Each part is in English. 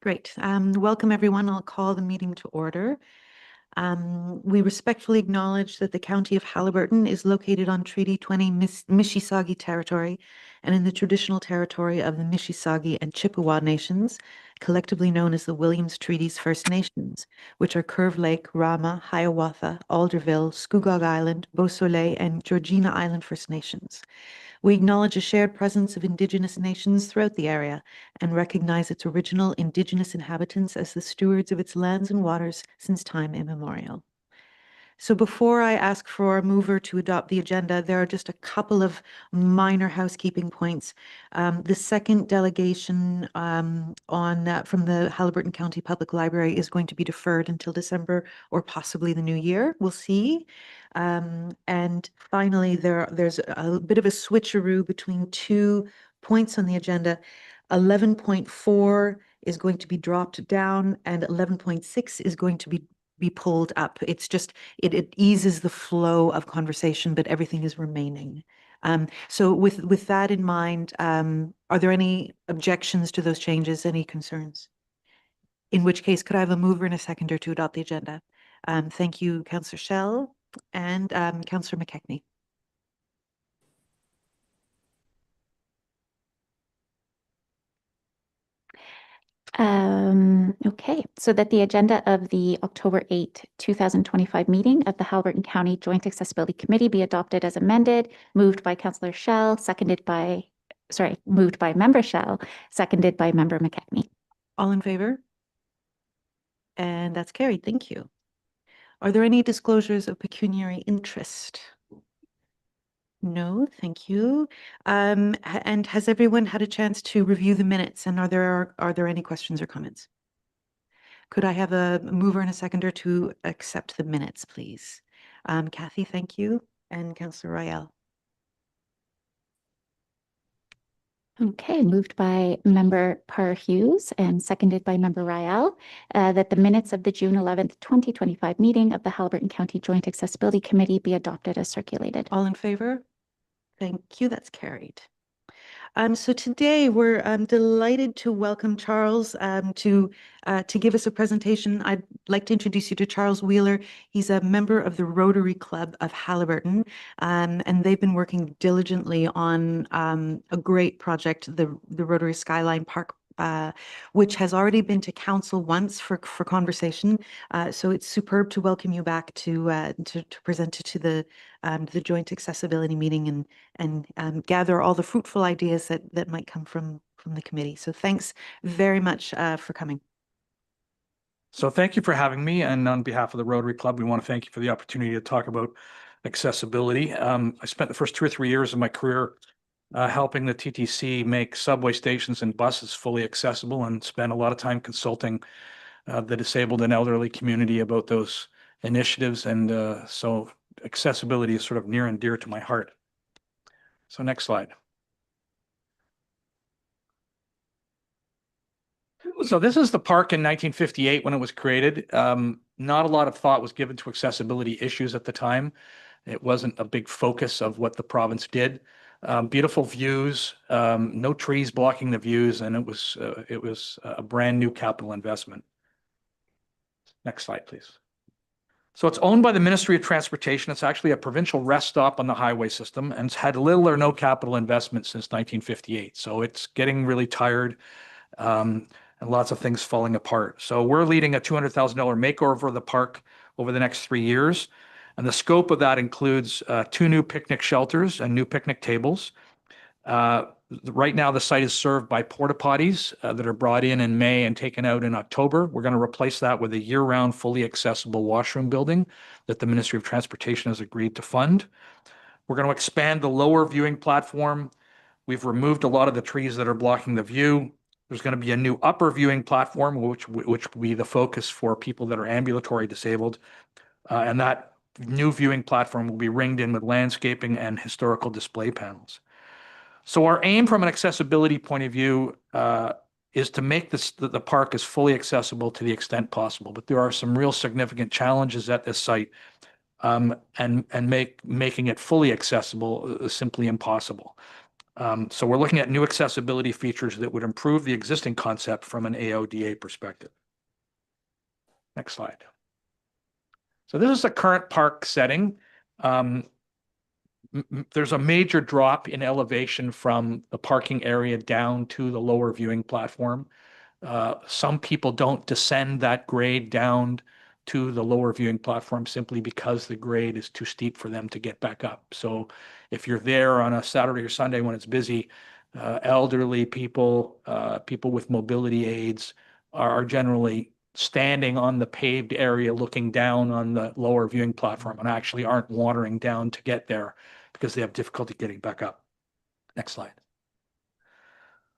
Great. Welcome, everyone. I'll call the meeting to order. We respectfully acknowledge that the County of Haliburton is located on Treaty 20 Mississauga territory and in the traditional territory of the Mississauga and Chippewa nations, collectively known as the Williams Treaties First Nations, which are Curve Lake, Rama, Hiawatha, Alderville, Scugog Island, Beausoleil, and Georgina Island First Nations. We acknowledge a shared presence of Indigenous nations throughout the area and recognize its original Indigenous inhabitants as the stewards of its lands and waters since time immemorial. So before I ask for a mover to adopt the agenda, there are just a couple of minor housekeeping points. The second delegation from the Haliburton County Public Library is going to be deferred until December or possibly the new year. We'll see. And finally, there's a bit of a switcheroo between 2 points on the agenda. 11.4 is going to be dropped down and 11.6 is going to be pulled up. It's just, it eases the flow of conversation, but everything is remaining. So with that in mind, are there any objections to those changes, any concerns? In which case, could I have a mover and a seconder to adopt the agenda? Thank you, Councillor Schell and Councillor McKechnie. Okay, so that the agenda of the October 8, 2025 meeting of the Haliburton County Joint Accessibility Committee be adopted as amended, moved by Councillor Schell, moved by Member Schell, seconded by Member McKechnie. All in favor? And that's carried. Thank you. Are there any disclosures of pecuniary interest? No, thank you. And has everyone had a chance to review the minutes? And are there any questions or comments? Could I have a mover and a seconder to accept the minutes, please? Kathy, thank you. And Councillor Royale. Okay, moved by Member Parr-Hughes and seconded by Member Royale, that the minutes of the June 11th, 2025 meeting of the Haliburton County Joint Accessibility Committee be adopted as circulated. All in favor? Thank you. That's carried. So today we're delighted to welcome Charles to give us a presentation. I'd like to introduce you to Charles Wheeler. He's a member of the Rotary Club of Haliburton, and they've been working diligently on a great project, the Rotary Skyline Park, which has already been to council once for conversation. So it's superb to welcome you back to present to the joint accessibility meeting and gather all the fruitful ideas that might come from the committee. So thanks very much for coming. So thank you for having me. And on behalf of the Rotary Club, we want to thank you for the opportunity to talk about accessibility. I spent the first 2 or 3 years of my career helping the TTC make subway stations and buses fully accessible, and spent a lot of time consulting the disabled and elderly community about those initiatives. And so accessibility is sort of near and dear to my heart. So next slide. So this is the park in 1958 when it was created. Not a lot of thought was given to accessibility issues at the time. It wasn't a big focus of what the province did. Beautiful views, no trees blocking the views, and it was a brand new capital investment. Next slide, please. So it's owned by the Ministry of Transportation. It's actually a provincial rest stop on the highway system, and it's had little or no capital investment since 1958. So it's getting really tired. And lots of things falling apart. So we're leading a $200,000 makeover of the park over the next 3 years. And the scope of that includes 2 new picnic shelters and new picnic tables. Right now, the site is served by porta potties that are brought in May and taken out in October. We're going to replace that with a year-round, fully accessible washroom building that the Ministry of Transportation has agreed to fund. We're going to expand the lower viewing platform. We've removed a lot of the trees that are blocking the view. There's going to be a new upper viewing platform, which will be the focus for people that are ambulatory disabled. And that new viewing platform will be ringed in with landscaping and historical display panels. So our aim from an accessibility point of view is to make the park as fully accessible to the extent possible. But there are some real significant challenges at this site, and making it fully accessible is simply impossible. So we're looking at new accessibility features that would improve the existing concept from an AODA perspective. Next slide. So this is the current park setting. There's a major drop in elevation from the parking area down to the lower viewing platform. Some people don't descend that grade down to the lower viewing platform simply because the grade is too steep for them to get back up. So if you're there on a Saturday or Sunday when it's busy, elderly people, people with mobility aids are generally standing on the paved area looking down on the lower viewing platform and actually aren't wandering down to get there because they have difficulty getting back up. Next slide.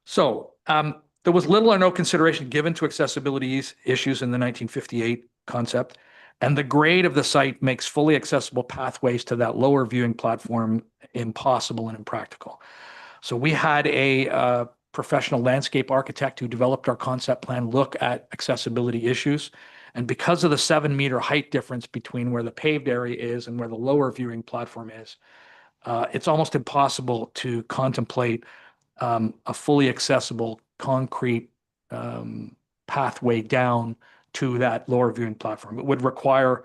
So there was little or no consideration given to accessibility issues in the 1958 concept, and the grade of the site makes fully accessible pathways to that lower viewing platform impossible and impractical. So we had a professional landscape architect who developed our concept plan look at accessibility issues. And because of the 7-meter height difference between where the paved area is and where the lower viewing platform is, it's almost impossible to contemplate a fully accessible concrete pathway down to that lower viewing platform. It would require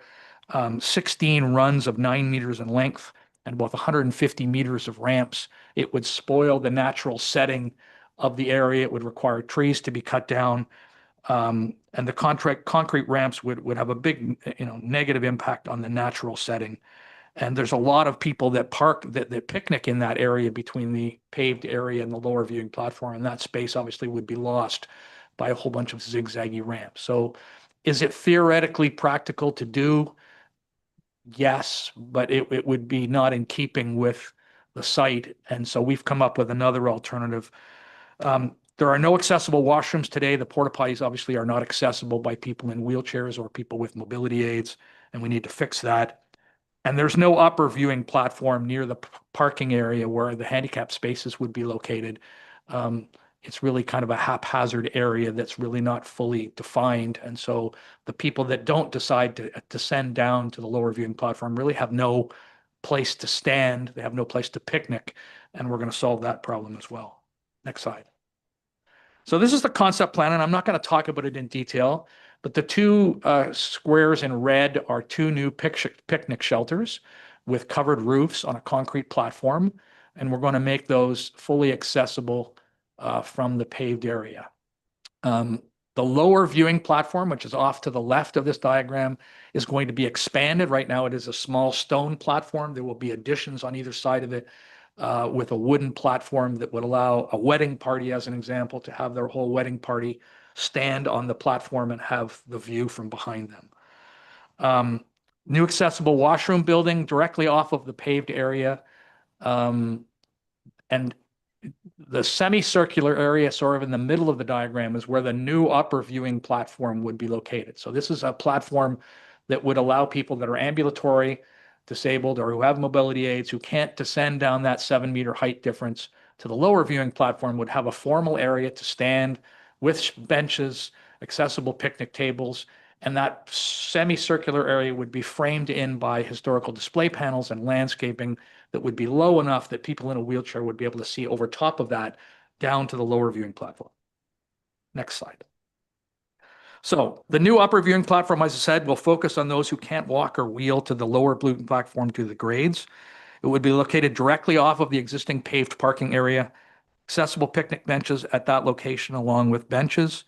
16 runs of 9 meters in length and about 150 meters of ramps. It would spoil the natural setting of the area. It would require trees to be cut down. And the concrete ramps would have a big, negative impact on the natural setting. And there's a lot of people that park, that picnic in that area between the paved area and the lower viewing platform. And that space obviously would be lost by a whole bunch of zigzaggy ramps. So is it theoretically practical to do? Yes, but it would be not in keeping with the site. And so we've come up with another alternative. There are no accessible washrooms today. The porta potties obviously are not accessible by people in wheelchairs or people with mobility aids, and we need to fix that. And there's no upper viewing platform near the parking area where the handicap spaces would be located. It's really kind of a haphazard area that's really not fully defined. And so the people that don't decide to descend down to the lower viewing platform really have no place to stand. They have no place to picnic. And we're going to solve that problem as well. Next slide. So this is the concept plan, and I'm not going to talk about it in detail, but the two squares in red are two new picnic shelters with covered roofs on a concrete platform, and we're going to make those fully accessible from the paved area. The lower viewing platform, which is off to the left of this diagram, is going to be expanded. Right now, it is a small stone platform. There will be additions on either side of it with a wooden platform that would allow a wedding party, as an example, to have their whole wedding party stand on the platform and have the view from behind them. New accessible washroom building directly off of the paved area. And the semicircular area sort of in the middle of the diagram is where the new upper viewing platform would be located. So this is a platform that would allow people that are ambulatory, disabled, or who have mobility aids who can't descend down that 7-meter height difference to the lower viewing platform would have a formal area to stand with benches, accessible picnic tables, and that semicircular area would be framed in by historical display panels and landscaping that would be low enough that people in a wheelchair would be able to see over top of that down to the lower viewing platform. Next slide. So the new upper viewing platform, as I said, will focus on those who can't walk or wheel to the lower viewing platform to the grades. It would be located directly off of the existing paved parking area, accessible picnic benches at that location along with benches.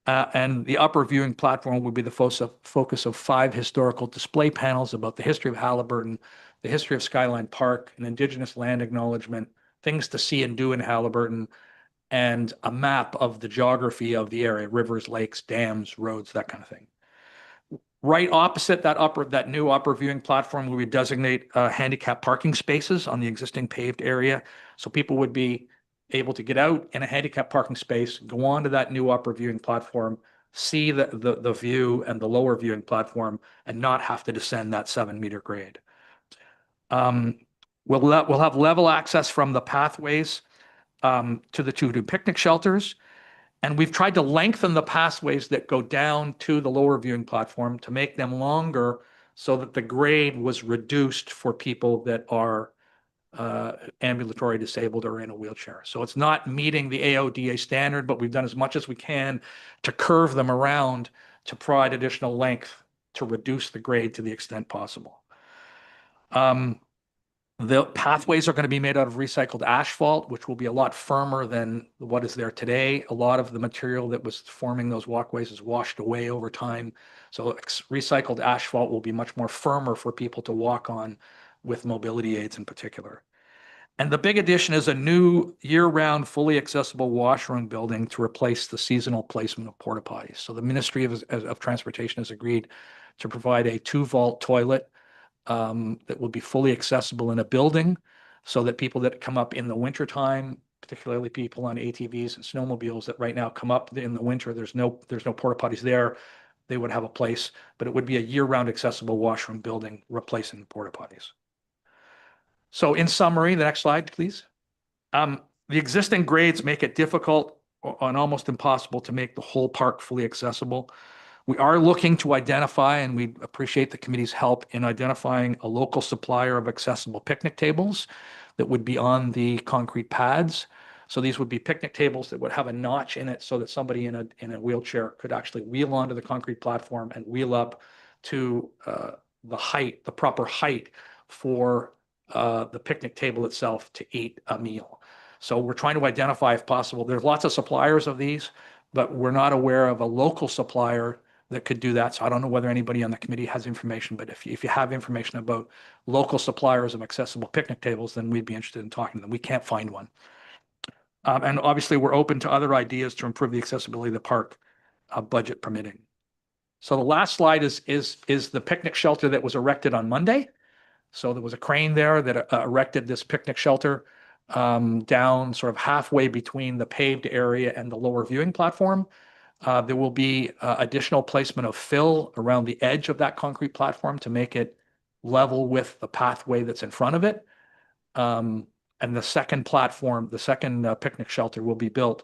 And the upper viewing platform would be the focus of 5 historical display panels about the history of Haliburton, the history of Skyline Park, an Indigenous land acknowledgement, things to see and do in Haliburton, and a map of the geography of the area, rivers, lakes, dams, roads, that kind of thing. Right opposite that new upper viewing platform, we would designate handicap parking spaces on the existing paved area. So people would be able to get out in a handicap parking space, go on to that new upper viewing platform, see the view and the lower viewing platform, and not have to descend that 7-meter grade. We'll have level access from the pathways to the two picnic shelters. And we've tried to lengthen the pathways that go down to the lower viewing platform to make them longer so that the grade was reduced for people that are ambulatory disabled or in a wheelchair. So it's not meeting the AODA standard, but we've done as much as we can to curve them around to provide additional length to reduce the grade to the extent possible. The pathways are going to be made out of recycled asphalt, which will be a lot firmer than what is there today. A lot of the material that was forming those walkways is washed away over time. So recycled asphalt will be much more firmer for people to walk on with mobility aids in particular. And the big addition is a new year-round, fully accessible washroom building to replace the seasonal placement of porta potties. So the Ministry of Transportation has agreed to provide a 2-vault toilet that will be fully accessible in a building so that people that come up in the wintertime, particularly people on ATVs and snowmobiles that right now come up in the winter, there's no porta potties there, they would have a place, but it would be a year-round accessible washroom building replacing the porta potties. So in summary, the next slide, please. The existing grades make it difficult and almost impossible to make the whole park fully accessible. We are looking to identify, and we appreciate the committee's help in identifying a local supplier of accessible picnic tables that would be on the concrete pads. So these would be picnic tables that would have a notch in it so that somebody in a wheelchair could actually wheel onto the concrete platform and wheel up to the proper height for the picnic table itself to eat a meal. So we're trying to identify, if possible, there's lots of suppliers of these, but we're not aware of a local supplier that could do that. So I don't know whether anybody on the committee has information, but if you have information about local suppliers of accessible picnic tables, then we'd be interested in talking to them. We can't find one. And obviously we're open to other ideas to improve the accessibility of the park, budget permitting. So the last slide is the picnic shelter that was erected on Monday. So there was a crane there that erected this picnic shelter down sort of halfway between the paved area and the lower viewing platform. There will be additional placement of fill around the edge of that concrete platform to make it level with the pathway that's in front of it. And the second platform, the second picnic shelter will be built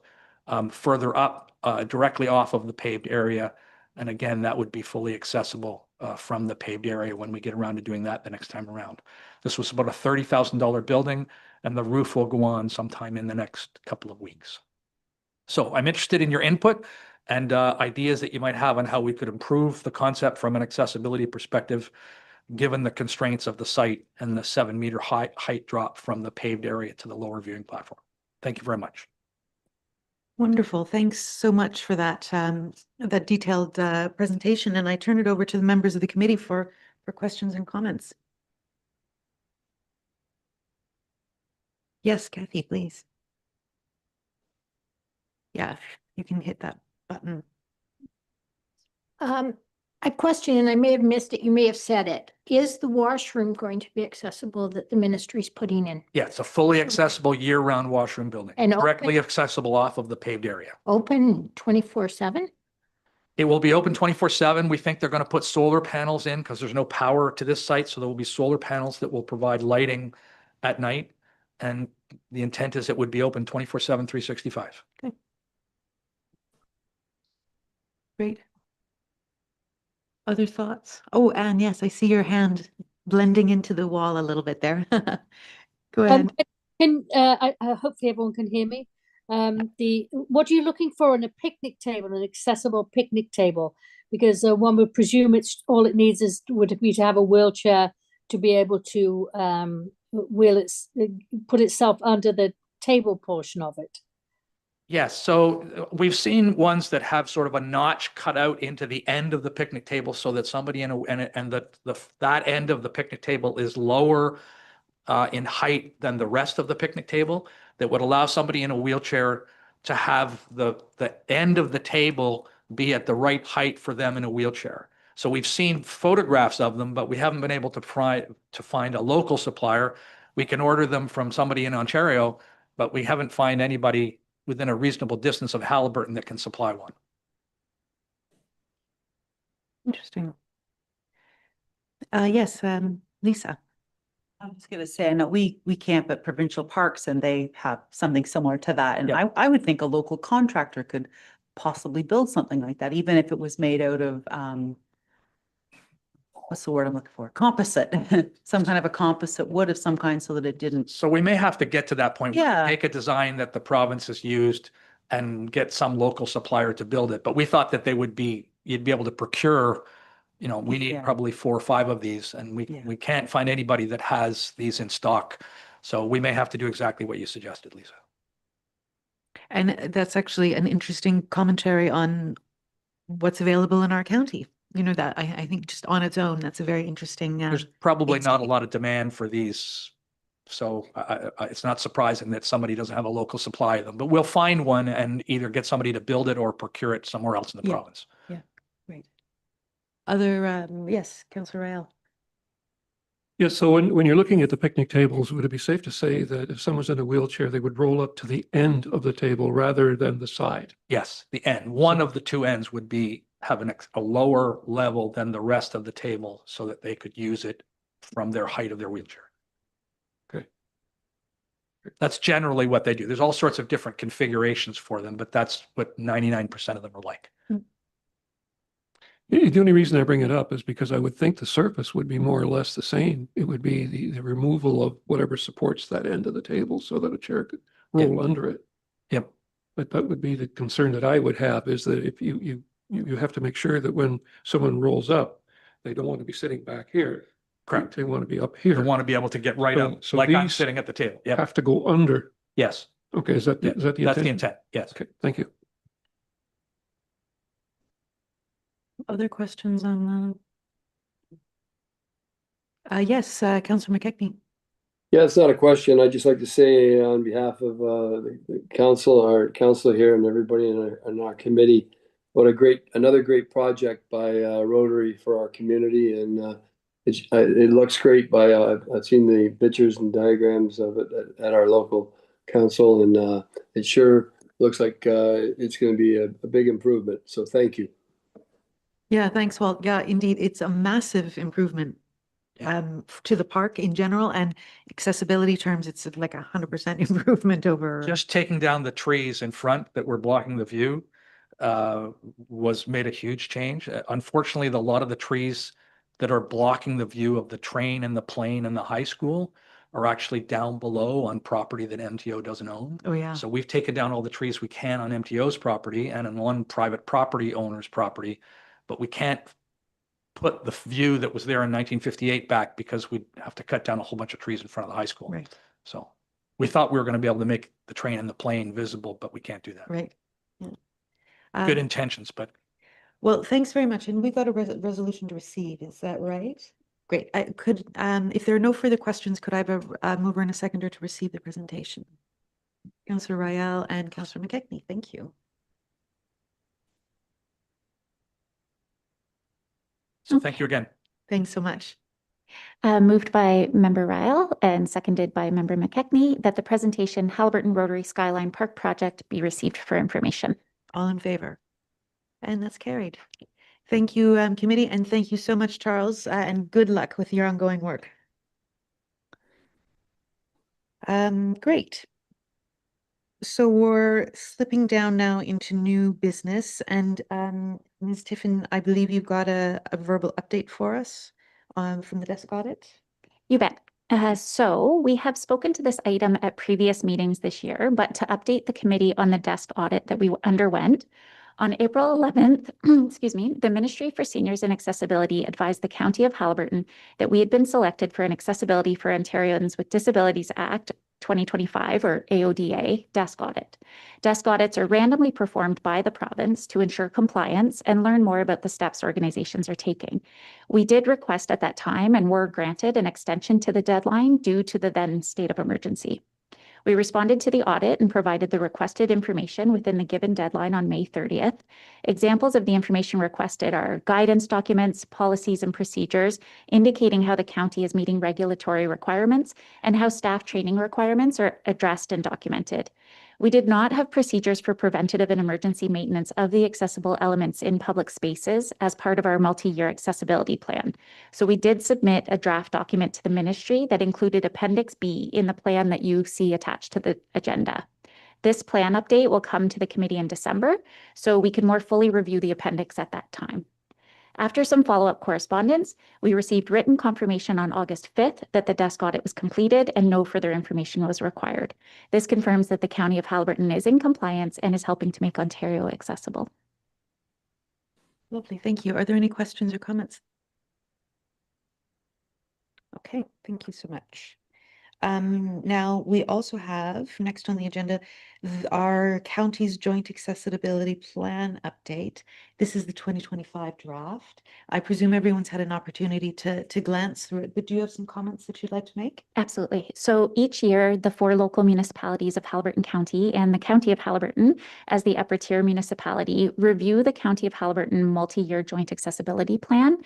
further up directly off of the paved area. And again, that would be fully accessible from the paved area when we get around to doing that the next time around. This was about a $30,000 building, and the roof will go on sometime in the next couple of weeks. So I'm interested in your input and ideas that you might have on how we could improve the concept from an accessibility perspective, given the constraints of the site and the 7-meter height drop from the paved area to the lower viewing platform. Thank you very much. Wonderful. Thanks so much for that that detailed presentation. And I turn it over to the members of the committee for questions and comments. Yes, Kathy, please. Yeah, if you can hit that button. A question, and I may have missed it, you may have said it. Is the washroom going to be accessible that the ministry's putting in? Yeah, it's a fully accessible year-round washroom building, And directly accessible off of the paved area. Open 24/7? It will be open 24/7. We think they're going to put solar panels in because there's no power to this site. So there will be solar panels that will provide lighting at night. And the intent is it would be open 24/7, 365. Okay. Great. Other thoughts? Oh, Anne, yes, I see your hand blending into the wall a little bit there. Go ahead. Hopefully everyone can hear me. What are you looking for in a picnic table, an accessible picnic table? Because one would presume it's all it needs would be to have a wheelchair to be able to put itself under the table portion of it. Yes, so we've seen ones that have sort of a notch cut out into the end of the picnic table so that somebody that end of the picnic table is lower in height than the rest of the picnic table, that would allow somebody in a wheelchair to have the end of the table be at the right height for them in a wheelchair. So we've seen photographs of them, but we haven't been able to find a local supplier. We can order them from somebody in Ontario, but we haven't found anybody within a reasonable distance of Haliburton that can supply one. Interesting. Yes, Lisa. I was going to say, I know we camp at provincial parks and they have something similar to that. And Yeah. I would think a local contractor could possibly build something like that, even if it was made out of what's the word I'm looking for? Composite, some kind of a composite wood of some kind so that it didn't. So we may have to get to that point. We could Yeah. Make a design that the province has used and get some local supplier to build it. But we thought that you'd be able to procure, we need Yeah. probably 4 or 5 of these, and Yeah. we can't find anybody that has these in stock. So we may have to do exactly what you suggested, Lisa. And that's actually an interesting commentary on what's available in our county. That I think just on its own, that's a very interesting. There's probably not a insight. lot of demand for these. So it's not surprising that somebody doesn't have a local supply of them, but we'll find one and either get somebody to build it or procure it somewhere else in the Yeah. province. Great. Other, yes, Councillor Rael. Yeah, so when you're looking at the picnic tables, would it be safe to say that if someone's in a wheelchair, they would roll up to the end of the table rather than the side? Yes, the end. One of the 2 ends would have a lower level than the rest of the table so that they could use it from their height of their wheelchair. Okay. That's generally what they do. There's all sorts of different configurations for them, but that's what 99% of them are like. The only reason I bring it up is because I would think the surface would be more or less the same. It would be the removal of whatever supports that end of the table so that a chair could roll under it. Yep. But that would be the concern that I would have, is that if you have to make sure that when someone rolls up, they don't want to be sitting back here. Correct. They want to be up You here. want to be able to get right So- up, so like I'm these sitting at the table. Yeah. Have to go under. Yes. Okay, is that the That's the intention? intent. Yes. Okay, thank you. Other questions on yes, Councillor McKechnie. Yeah, it's not a question. I'd just like to say on behalf of the council, our council here and everybody in our committee, what another great project by Rotary for our community. And it looks great I've seen the pictures and diagrams of it at our local council, and it sure looks like it's going to be a big improvement. So thank you. Yeah, thanks, Walt. Yeah, indeed, it's a massive improvement to the park in general, and accessibility terms, it's like 100% improvement over. Just taking down the trees in front that were blocking the view made a huge change. Unfortunately, a lot of the trees that are blocking the view of the train and the plane and the high school are actually down below on property that MTO doesn't own. Oh, yeah. So we've taken down all the trees we can on MTO's property and on one private property owner's property, but we can't put the view that was there in 1958 back because we'd have to cut down a whole bunch of trees in front of the high school. Right, So we thought we were going to be able to make the train and the plane visible, but we can't do that. right. Yeah. Good intentions, but Well, thanks very much. And we've got a resolution to receive. Is that right? Great. I could, if there are no further questions, could I have a mover and a seconder to receive the presentation? Councillor Rael and Councillor McKechnie. Thank you. so thank you again. Thanks so much. Moved by Member Ryle and seconded by Member McKechnie that the presentation Haliburton Rotary Skyline Park Project be received for information. All in favor? And that's carried. Thank you, committee, and thank you so much, Charles, and good luck with your ongoing work. Great. So we're slipping down now into new business, and Ms. Tiffin, I believe you've got a verbal update for us from the desk audit. You bet. So we have spoken to this item at previous meetings this year, but to update the committee on the desk audit that we underwent, on April 11th, excuse me, the Ministry for Seniors and Accessibility advised the County of Haliburton that we had been selected for an Accessibility for Ontarians with Disabilities Act 2025 or AODA desk audit. Desk audits are randomly performed by the province to ensure compliance and learn more about the steps organizations are taking. We did request at that time and were granted an extension to the deadline due to the then state of emergency. We responded to the audit and provided the requested information within the given deadline on May 30th. Examples of the information requested are guidance documents, policies, and procedures indicating how the county is meeting regulatory requirements and how staff training requirements are addressed and documented. We did not have procedures for preventative and emergency maintenance of the accessible elements in public spaces as part of our multi-year accessibility plan. So we did submit a draft document to the ministry that included Appendix B in the plan that you see attached to the agenda. This plan update will come to the committee in December, so we can more fully review the appendix at that time. After some follow-up correspondence, we received written confirmation on August 5th that the desk audit was completed and no further information was required. This confirms that the County of Haliburton is in compliance and is helping to make Ontario accessible. Lovely, thank you. Are there any questions or comments? Okay, thank you so much. Now, we also have next on the agenda, our county's joint accessibility plan update. This is the 2025 draft. I presume everyone's had an opportunity to glance through it, but do you have some comments that you'd like to make? Absolutely. So each year, the 4 local municipalities of Haliburton County and the County of Haliburton, as the upper tier municipality, review the County of Haliburton multi-year joint accessibility plan.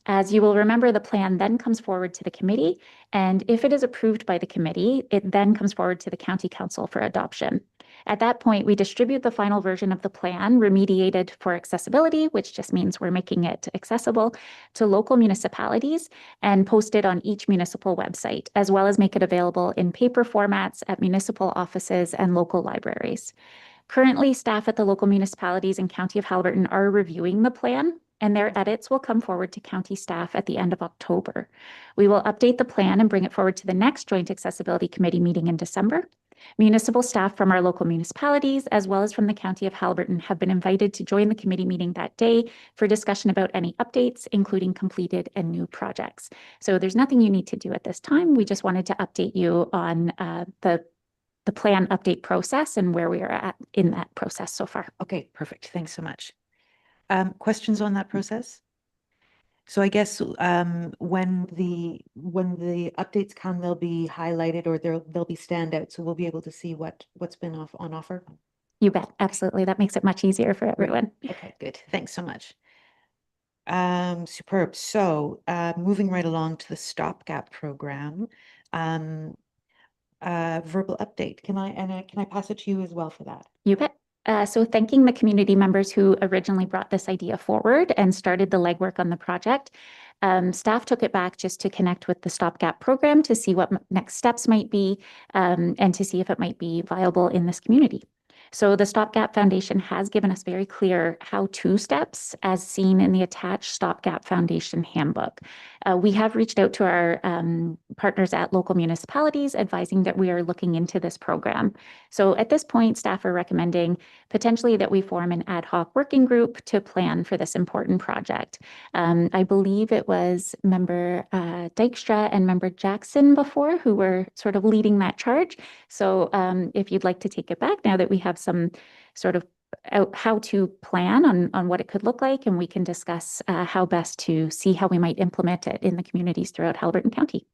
As you will remember, the plan then comes forward to the committee, and if it is approved by the committee, it then comes forward to the county council for adoption. At that point, we distribute the final version of the plan remediated for accessibility, which just means we're making it accessible to local municipalities and post it on each municipal website, as well as make it available in paper formats at municipal offices and local libraries. Currently, staff at the local municipalities and County of Haliburton are reviewing the plan, and their edits will come forward to county staff at the end of October. We will update the plan and bring it forward to the next Joint Accessibility Committee meeting in December. Municipal staff from our local municipalities, as well as from the County of Haliburton, have been invited to join the committee meeting that day for discussion about any updates, including completed and new projects. So there's nothing you need to do at this time. We just wanted to update you on the plan update process and where we are at in that process so far. Okay, perfect. Thanks so much. Questions on that process? So I guess when the updates come, they'll be highlighted or they'll be standout, so we'll be able to see what's been on offer. You bet. Absolutely. That makes it much easier for everyone. Okay, good. Thanks so much. Superb. So moving right along to the stopgap program. Verbal update. Can I pass it to you as well for that? You bet. So thanking the community members who originally brought this idea forward and started the legwork on the project. Staff took it back just to connect with the stopgap program to see what next steps might be and to see if it might be viable in this community. So the Stopgap Foundation has given us very clear how-to steps as seen in the attached Stopgap Foundation handbook. We have reached out to our partners at local municipalities advising that we are looking into this program. So at this point, staff are recommending potentially that we form an ad hoc working group to plan for this important project. I believe it was member Dykstra and member Jackson before who were sort of leading that charge. So if you'd like to take it back now that we have some sort of how to plan on what it could look like, and we can discuss how best to see how we might implement it in the communities throughout Haliburton County.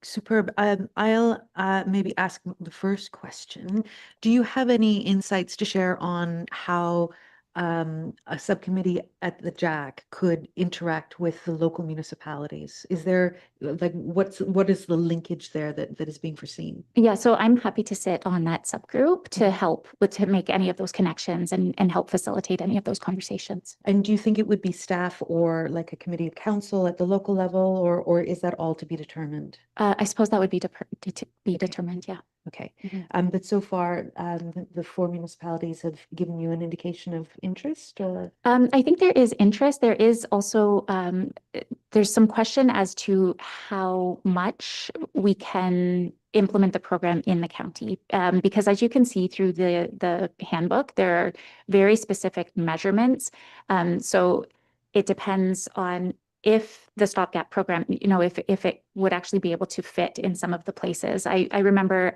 Superb. I'll maybe ask the first question. Do you have any insights to share on how a subcommittee at the JAC could interact with the local municipalities? Is there like what is the linkage there that is being foreseen? Yeah, so I'm happy to sit on that subgroup to help to make any of those connections and help facilitate any of those conversations. And do you think it would be staff or like a committee of council at the local level, or is that all to be determined? I suppose that would be determined, yeah. Okay. Mhm. But so far, the 4 municipalities have given you an indication of interest, or? I think there is interest. There is also there's some question as to how much we can implement the program in the county. Because as you can see through the handbook, there are very specific measurements. So it depends on if the stopgap program, if it would actually be able to fit in some of the places. I remember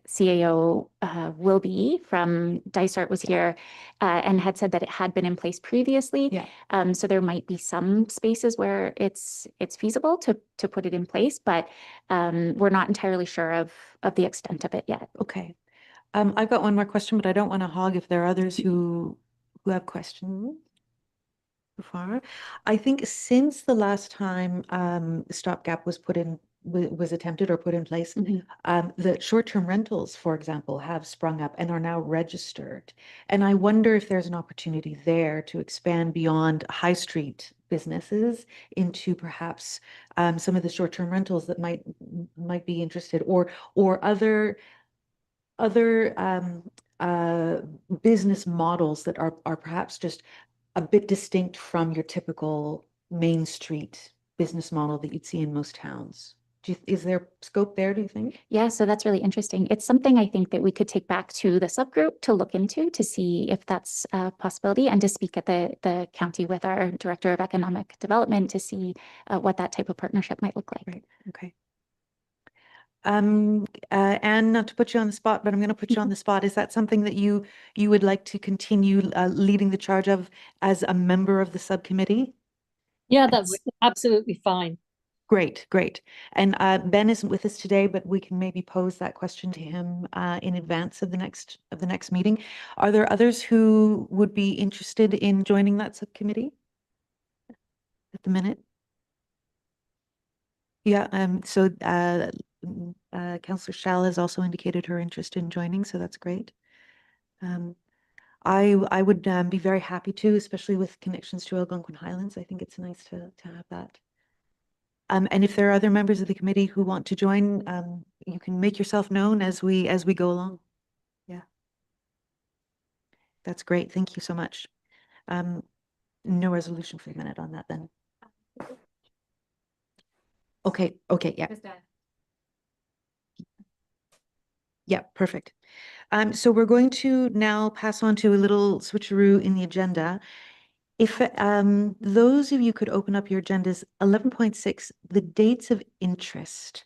CAO Wilby from Dysart was here and had said that it had been in place previously. Yeah. So there might be some spaces where it's feasible to put it in place, but we're not entirely sure of the extent of it yet. Okay. I've got one more question, but I don't want to hog if there are others who have questions so far. I think since the last time stopgap was was attempted or put in place, the short-term rentals, for example, have sprung up and are now registered. And I wonder if there's an opportunity there to expand beyond high street businesses into perhaps some of the short-term rentals that might be interested, or other business models that are perhaps just a bit distinct from your typical Main Street business model that you'd see in most towns. Is there scope there, do you think? Yeah, so that's really interesting. It's something I think that we could take back to the subgroup to look into to see if that's a possibility and to speak at the county with our Director of Economic Development to see what that type of partnership might look like. Right, okay. Anne, not to put you on the spot, but I'm going to put you on the spot. Is that something that you would like to continue leading the charge of as a member of the subcommittee? Yeah, that's absolutely fine. Great, great. And Ben isn't with us today, but we can maybe pose that question to him in advance of the next meeting. Are there others who would be interested in joining that subcommittee at the minute? Yeah, so Councillor Schall has also indicated her interest in joining, so that's great. I would be very happy to, especially with connections to Algonquin Highlands. I think it's nice to have that. And if there are other members of the committee who want to join, you can make yourself known as we go along. Yeah. That's great. Thank you so much. No resolution for a minute on that then. Okay, yeah. Yeah, perfect. So we're going to now pass on to a little switcheroo in the agenda. If those of you could open up your agendas, 11.6, the dates of interest.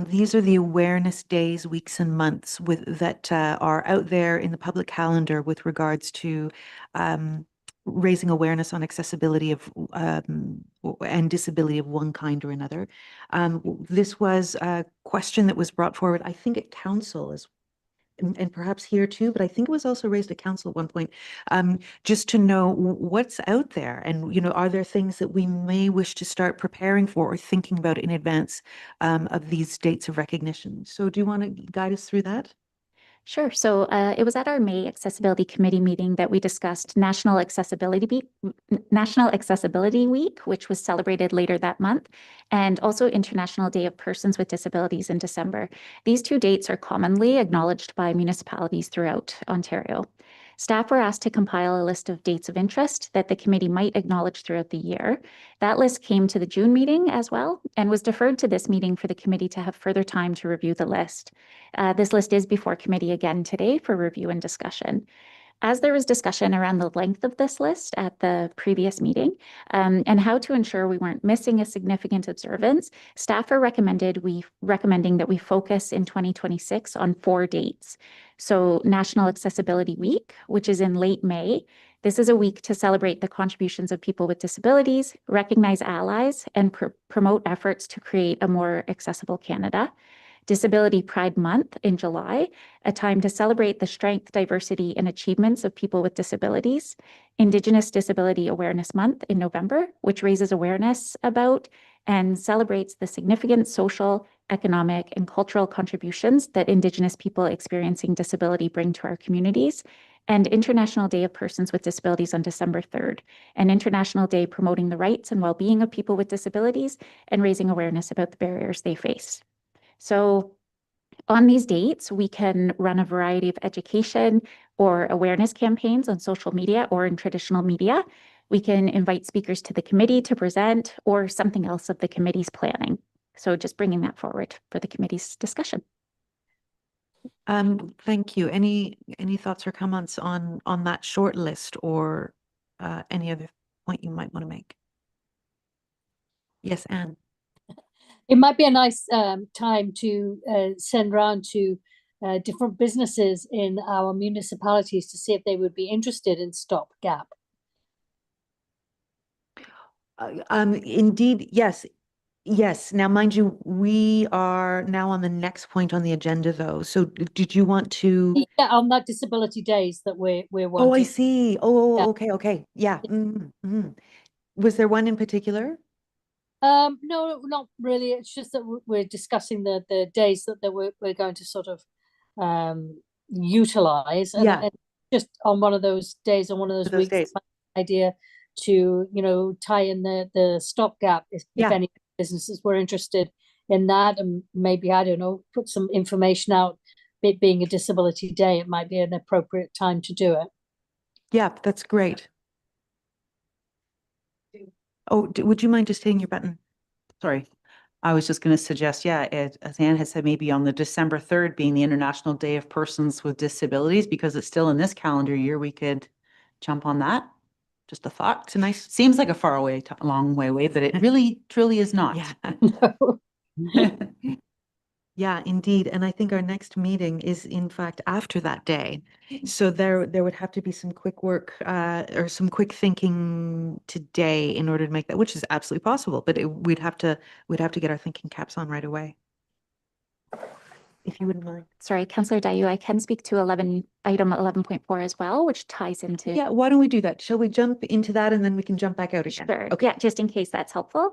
These are the awareness days, weeks, and months that are out there in the public calendar with regards to raising awareness on accessibility of and disability of one kind or another. This was a question that was brought forward, I think, at council and perhaps here too, but I think it was also raised at council at one point, just to know what's out there and, are there things that we may wish to start preparing for or thinking about in advance of these dates of recognition. So do you want to guide us through that? Sure. So it was at our May Accessibility Committee meeting that we discussed National Accessibility Week, which was celebrated later that month, and also International Day of Persons with Disabilities in December. These two dates are commonly acknowledged by municipalities throughout Ontario. Staff were asked to compile a list of dates of interest that the committee might acknowledge throughout the year. That list came to the June meeting as well and was deferred to this meeting for the committee to have further time to review the list. This list is before committee again today for review and discussion. As there was discussion around the length of this list at the previous meeting and how to ensure we weren't missing a significant observance, staff are recommending that we focus in 2026 on 4 dates. So National Accessibility Week, which is in late May. This is a week to celebrate the contributions of people with disabilities, recognize allies, and promote efforts to create a more accessible Canada. Disability Pride Month in July, a time to celebrate the strength, diversity, and achievements of people with disabilities. Indigenous Disability Awareness Month in November, which raises awareness about and celebrates the significant social, economic, and cultural contributions that Indigenous people experiencing disability bring to our communities. And International Day of Persons with Disabilities on December 3rd, an International Day promoting the rights and well-being of people with disabilities and raising awareness about the barriers they face. So on these dates, we can run a variety of education or awareness campaigns on social media or in traditional media. We can invite speakers to the committee to present or something else of the committee's planning. So just bringing that forward for the committee's discussion. Thank you. Any thoughts or comments on that short list or any other point you might want to make? Yes, Anne. It might be a nice time to send around to different businesses in our municipalities to see if they would be interested in stopgap. Indeed, yes. Yes. Now, mind you, we are now on the next point on the agenda, though. So did you want to? Yeah, on that disability days that we're wanting. Oh, I see. Oh, Yeah. okay. Yeah. Was there one in particular? No, not really. It's just that we're discussing the days that we're going to sort of utilize, and just on one of those days, on one of those weeks, days. Idea to tie in the stopgap if any businesses were interested in that, and maybe, I don't know, put some information out. It being a disability day, it might be an appropriate time to do it. Yeah, that's great. Oh, would you mind just hitting your button? Sorry. I was just going to suggest, yeah, as Anne has said, maybe on the December 3rd being the International Day of Persons with Disabilities, because it's still in this calendar year, we could jump on that. Just a thought. It's a nice, Seems like a far away, long way away, but it really, truly is not. yeah. Yeah, indeed. And I think our next meeting is in fact after that day. So there would have to be some quick work or some quick thinking today in order to make that, which is absolutely possible, but we'd have to get our thinking caps on right away. If you wouldn't mind. Sorry, Councillor Dayu, I can speak to item 11.4 as well, which ties into. Yeah, why don't we do that? Shall we jump into that and then we can jump back out again? Sure. Okay. Yeah, just in case that's helpful.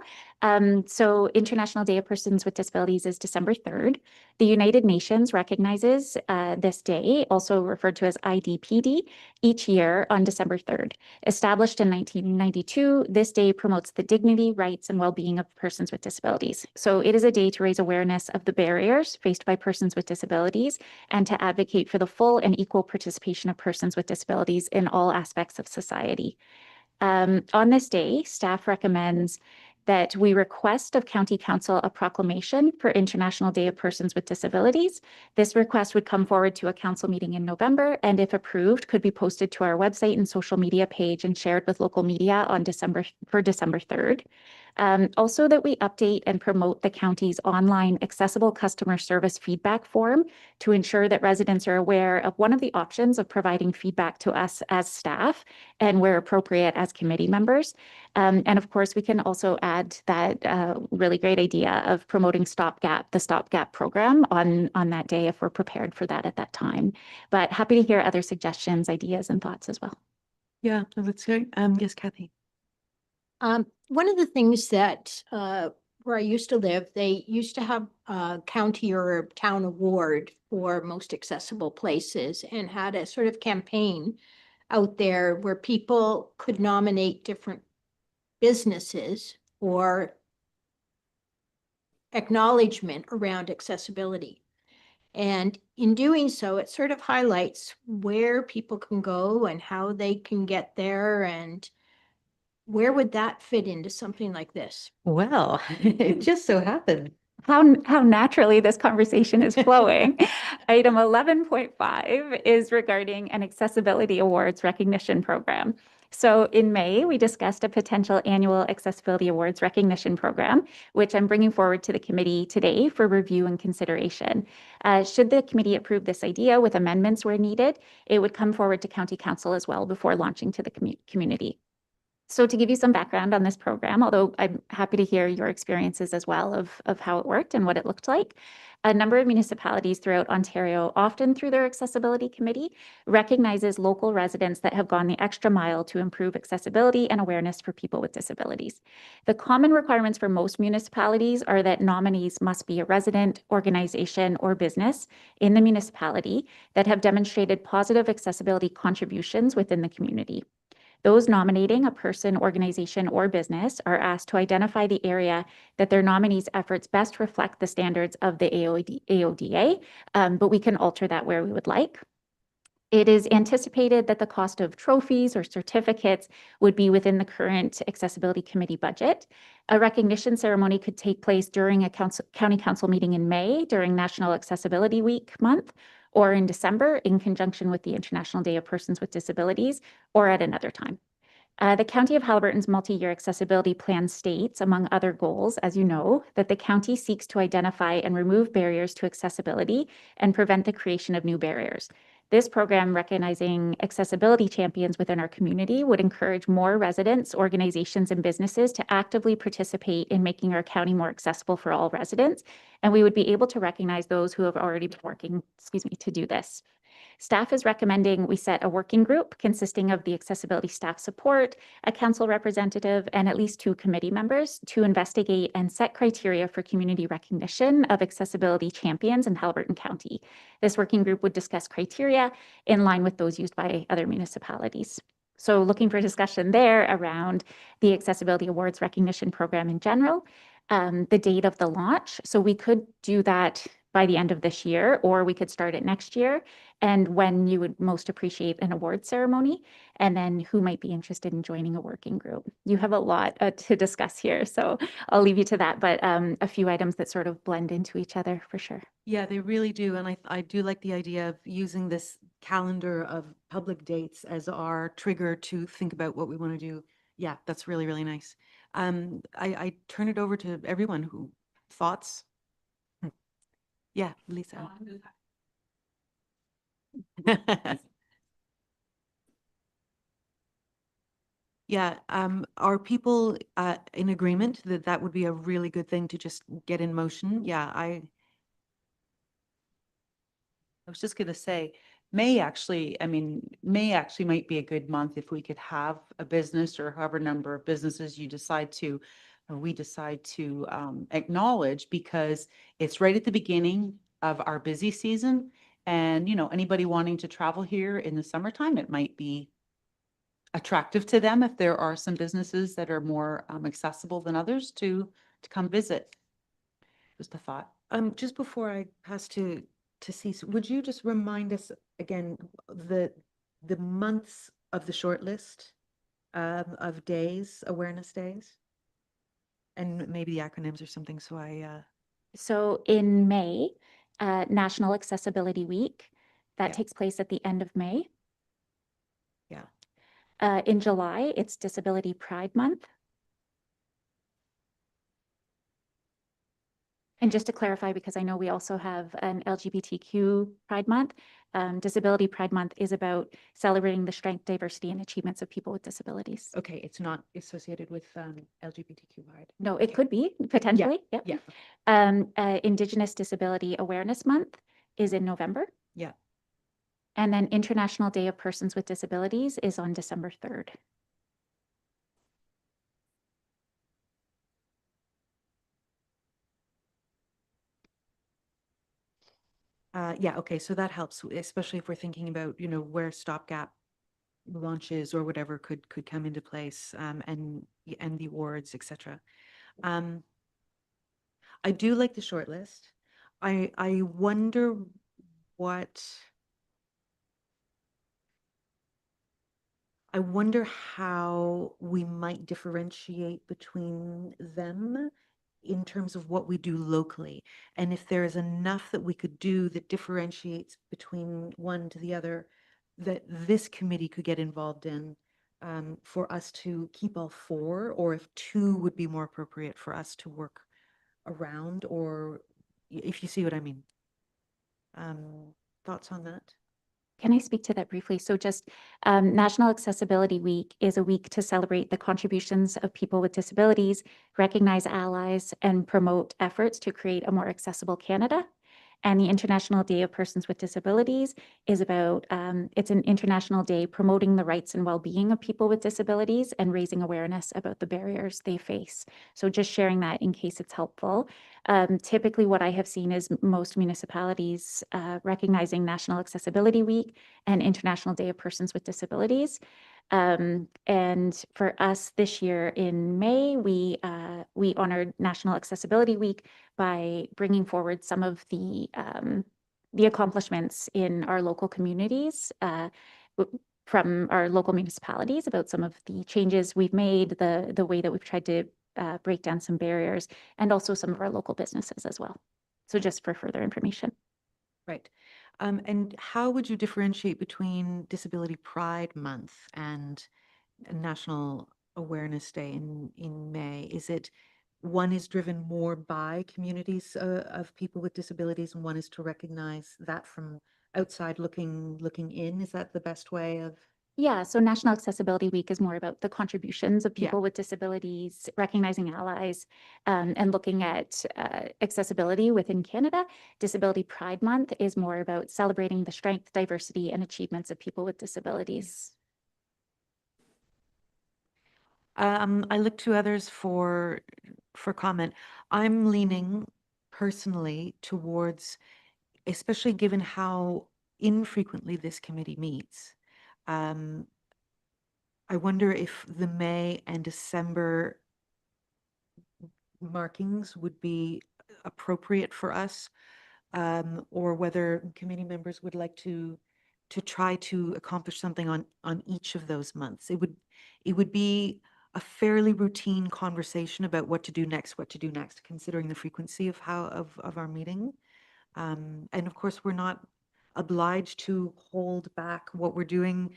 So International Day of Persons with Disabilities is December 3rd. The United Nations recognizes this day, also referred to as IDPD, each year on December 3rd. Established in 1992, this day promotes the dignity, rights, and well-being of persons with disabilities. So it is a day to raise awareness of the barriers faced by persons with disabilities and to advocate for the full and equal participation of persons with disabilities in all aspects of society. On this day, staff recommends that we request of County Council a proclamation for International Day of Persons with Disabilities. This request would come forward to a council meeting in November, and if approved, could be posted to our website and social media page and shared with local media on December 3rd. Also that we update and promote the county's online accessible customer service feedback form to ensure that residents are aware of one of the options of providing feedback to us as staff and where appropriate as committee members. And of course, we can also add that really great idea of promoting the Stopgap program on that day if we're prepared for that at that time. But happy to hear other suggestions, ideas, and thoughts as well. Yeah, no, that's great. Yes, Kathy. One of the things that where I used to live, they used to have a county or town award for most accessible places and had a sort of campaign out there where people could nominate different businesses for acknowledgement around accessibility. And in doing so, it sort of highlights where people can go and how they can get there. And where would that fit into something like this? Well, it just so happened. How naturally this conversation is flowing. Item 11.5 is regarding an Accessibility Awards recognition program. So in May, we discussed a potential annual Accessibility Awards recognition program, which I'm bringing forward to the committee today for review and consideration. Should the committee approve this idea with amendments where needed, it would come forward to County Council as well before launching to the community. So to give you some background on this program, although I'm happy to hear your experiences as well of how it worked and what it looked like, a number of municipalities throughout Ontario, often through their accessibility committee, recognizes local residents that have gone the extra mile to improve accessibility and awareness for people with disabilities. The common requirements for most municipalities are that nominees must be a resident, organization, or business in the municipality that have demonstrated positive accessibility contributions within the community. Those nominating a person, organization, or business are asked to identify the area that their nominees' efforts best reflect the standards of the AODA, but we can alter that where we would like. It is anticipated that the cost of trophies or certificates would be within the current Accessibility Committee budget. A recognition ceremony could take place during a county council meeting in May during National Accessibility Week month, or in December in conjunction with the International Day of Persons with Disabilities, or at another time. The County of Haliburton's multi-year accessibility plan states, among other goals, as you know, that the county seeks to identify and remove barriers to accessibility and prevent the creation of new barriers. This program, recognizing accessibility champions within our community, would encourage more residents, organizations, and businesses to actively participate in making our county more accessible for all residents, and we would be able to recognize those who have already been working, to do this. Staff is recommending we set a working group consisting of the accessibility staff support, a council representative, and at least 2 committee members to investigate and set criteria for community recognition of accessibility champions in Haliburton County. This working group would discuss criteria in line with those used by other municipalities. So looking for discussion there around the Accessibility Awards recognition program in general, the date of the launch. So we could do that by the end of this year, or we could start it next year, and when you would most appreciate an award ceremony, and then who might be interested in joining a working group. You have a lot to discuss here, so I'll leave you to that, but a few items that sort of blend into each other for sure. Yeah, they really do. And I do like the idea of using this calendar of public dates as our trigger to think about what we want to do. Yeah, that's really, really nice. I turn it over to everyone who thoughts. Yeah, Lisa. Yeah, are people in agreement that that would be a really good thing to just get in motion? Yeah, I was just going to say, May actually might be a good month if we could have a business or however number of businesses you decide to, or we decide to acknowledge, because it's right at the beginning of our busy season. And, anybody wanting to travel here in the summertime, it might be attractive to them if there are some businesses that are more accessible than others to come visit. Just a thought. just before I pass to Cease, would you just remind us again the months of the short list of days, awareness days, and maybe the acronyms or something? So So in May, National Accessibility Week, that Yeah. takes place at the end of May. Yeah. In July, it's Disability Pride Month. And just to clarify, because I know we also have an LGBTQ Pride Month, Disability Pride Month is about celebrating the strength, diversity, and achievements of people with disabilities. Okay, it's not associated with LGBTQ pride. No, it Okay. could be potentially. Yep. Yeah. Indigenous Disability Awareness Month is in November. Yeah. And then International Day of Persons with Disabilities is on December 3rd. Yeah, okay, so that helps, especially if we're thinking about, where stopgap launches or whatever could come into place, and the awards, etc. I do like the short list. I wonder how we might differentiate between them in terms of what we do locally, and if there is enough that we could do that differentiates between one to the other, that this committee could get involved in, for us to keep all four, or if two would be more appropriate for us to work around, or if you see what I mean. Thoughts on that? Can I speak to that briefly? So just National Accessibility Week is a week to celebrate the contributions of people with disabilities, recognize allies, and promote efforts to create a more accessible Canada. And the International Day of Persons with Disabilities is about, it's an international day promoting the rights and well-being of people with disabilities and raising awareness about the barriers they face. So just sharing that in case it's helpful. Typically what I have seen is most municipalities recognizing National Accessibility Week and International Day of Persons with Disabilities. And for us this year in May, we honored National Accessibility Week by bringing forward some of the accomplishments in our local communities from our local municipalities, about some of the changes we've made, the way that we've tried to break down some barriers, and also some of our local businesses as well. So just for further information. Right. And how would you differentiate between Disability Pride Month and National Awareness Day in May? Is it one is driven more by communities of people with disabilities, and one is to recognize that from outside looking in? Is that the best way of? Yeah, so National Accessibility Week is more about the contributions of Yeah. people with disabilities, recognizing allies, and looking at accessibility within Canada. Disability Pride Month is more about celebrating the strength, diversity, and achievements of people with disabilities. I look to others for comment. I'm leaning personally towards, especially given how infrequently this committee meets. I wonder if the May and December markings would be appropriate for us. or whether committee members would like to try to accomplish something on each of those months. It would be a fairly routine conversation about what to do next, considering the frequency of of our meeting. And of course, we're not obliged to hold back what we're doing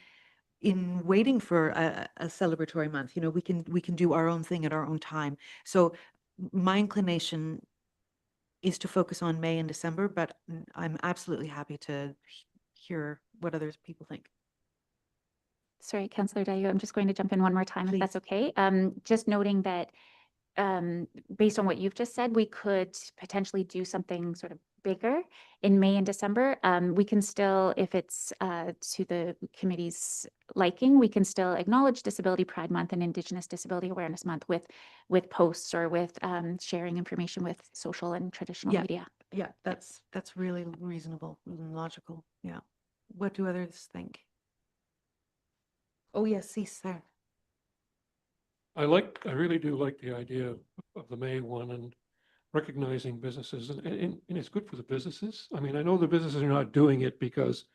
in waiting for a celebratory month. You know, we can do our own thing at our own time. So my inclination is to focus on May and December, but I'm absolutely happy to hear what other people think. Sorry, Councillor Dayo, I'm just going to jump in one more time, if that's Please. okay. Just noting that based on what you've just said, we could potentially do something sort of bigger in May and December. We can still, if it's to the committee's liking, we can still acknowledge Disability Pride Month and Indigenous Disability Awareness Month with posts or with sharing information with social and traditional Yeah. media. Yeah, that's really reasonable and logical. Yeah. What do others think? Oh, yes, sir. I really do like the idea of the May one and recognizing businesses, and it's good for the businesses. I mean, I know the businesses are not doing it because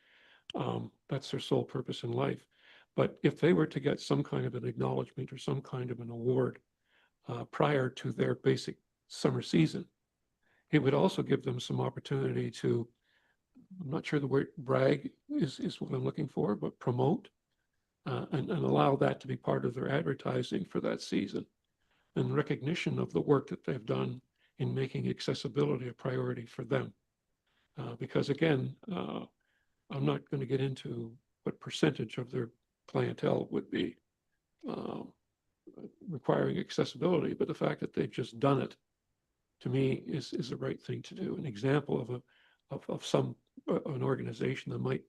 that's their sole purpose in life. But if they were to get some kind of an acknowledgement or some kind of an award prior to their basic summer season, it would also give them some opportunity to, I'm not sure the word brag is what I'm looking for, but promote and allow that to be part of their advertising for that season and recognition of the work that they've done in making accessibility a priority for them. Because again, I'm not going to get into what percentage of their clientele would be requiring accessibility, but the fact that they've just done it, to me, is the right thing to do. An example of some an organization that might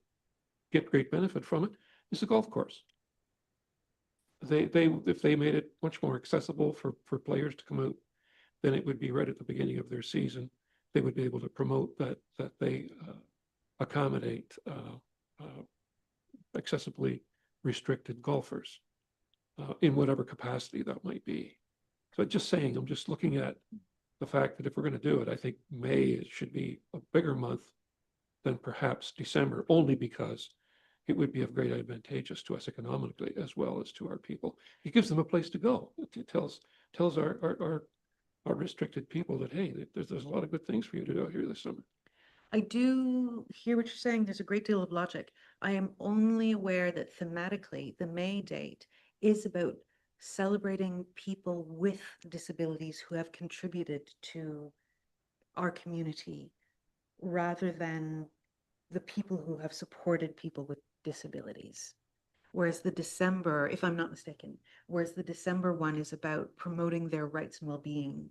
get great benefit from it is the golf course. If they made it much more accessible for players to come out, then it would be right at the beginning of their season. They would be able to promote that they accommodate accessibly restricted golfers in whatever capacity that might be. So just saying, I'm just looking at the fact that if we're going to do it, I think May should be a bigger month than perhaps December, only because it would be of great advantageous to us economically as well as to our people. It gives them a place to go. It tells our restricted people that, hey, there's a lot of good things for you to do out here this summer. I do hear what you're saying. There's a great deal of logic. I am only aware that thematically, the May date is about celebrating people with disabilities who have contributed to our community rather than the people who have supported people with disabilities. Whereas the December, if I'm not mistaken, whereas the December one is about promoting their rights and well-being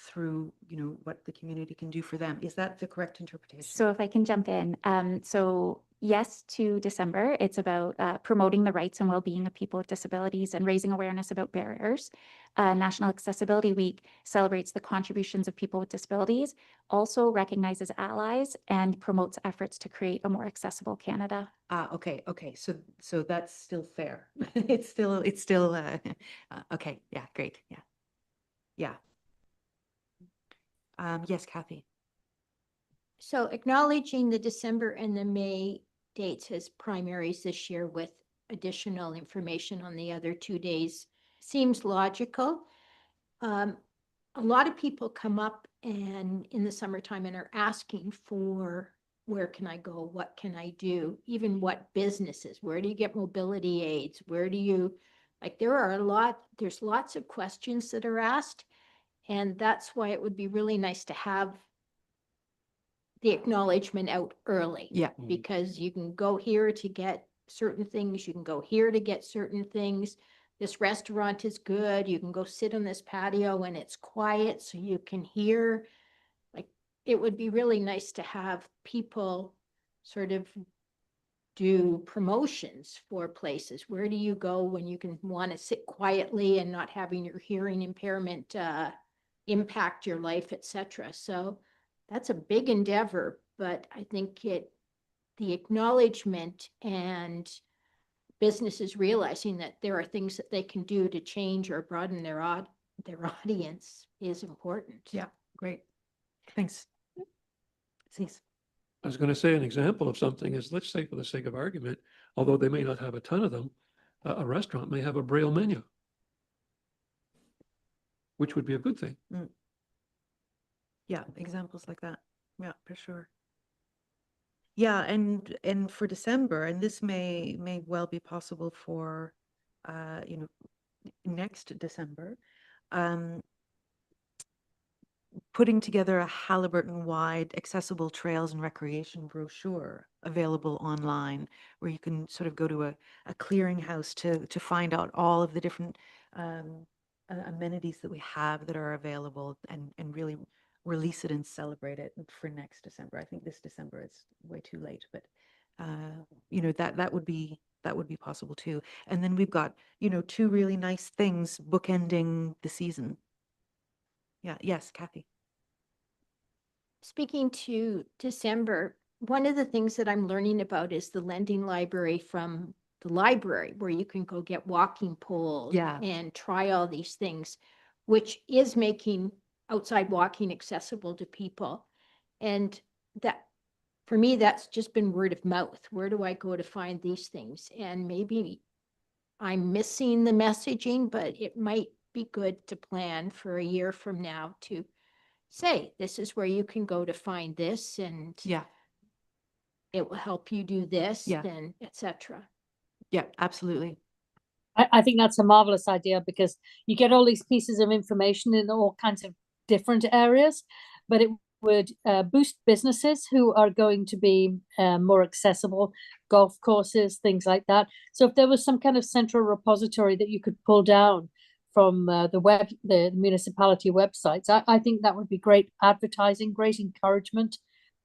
through, you know, what the community can do for them. Is that the correct interpretation? So if I can jump in, so yes to December, it's about promoting the rights and well-being of people with disabilities and raising awareness about barriers. National Accessibility Week celebrates the contributions of people with disabilities, also recognizes allies and promotes efforts to create a more accessible Canada. Okay. So that's still fair. It's still okay. Yeah, great. Yeah. Yes, Kathy. So acknowledging the December and the May dates as primaries this year with additional information on the other 2 days seems logical. A lot of people come up and in the summertime and are asking for where can I go? What can I do? Even what businesses? Where do you get mobility aids? Where do you, like, there's lots of questions that are asked. And that's why it would be really nice to have the acknowledgement out early. Yeah. Because you can go here to get certain things, you can go here to get certain things. This restaurant is good. You can go sit on this patio and it's quiet so you can hear. Like, it would be really nice to have people sort of do promotions for places. Where do you go when you can want to sit quietly and not having your hearing impairment impact your life, etc. So that's a big endeavor, but I think the acknowledgement and businesses realizing that there are things that they can do to change or broaden their audience is important. Yeah, great. Thanks. Cease. I was going to say an example of something is, let's say for the sake of argument, although they may not have a ton of them, a restaurant may have a Braille menu, which would be a good thing. Yeah, examples like that. Yeah, for sure. Yeah, and for December, and this may well be possible for next December, putting together a Haliburton-wide accessible trails and recreation brochure available online, where you can sort of go to a clearinghouse to find out all of the different amenities that we have that are available, and really release it and celebrate it for next December. I think this December is way too late, but that would be possible too. And then we've got two really nice things bookending the season. Yeah. Yes, Kathy. Speaking to December, one of the things that I'm learning about is the lending library from the library, where you can go get walking poles Yeah. and try all these things, which is making outside walking accessible to people. And that, for me, that's just been word of mouth. Where do I go to find these things? And maybe I'm missing the messaging, but it might be good to plan for a year from now to say, this is where you can go to find this, and Yeah. it will help you do this, Yeah. and etc. Yeah, absolutely. I think that's a marvelous idea, because you get all these pieces of information in all kinds of different areas, but it would boost businesses who are going to be more accessible, golf courses, things like that. So if there was some kind of central repository that you could pull down from the municipality websites, I think that would be great advertising, great encouragement,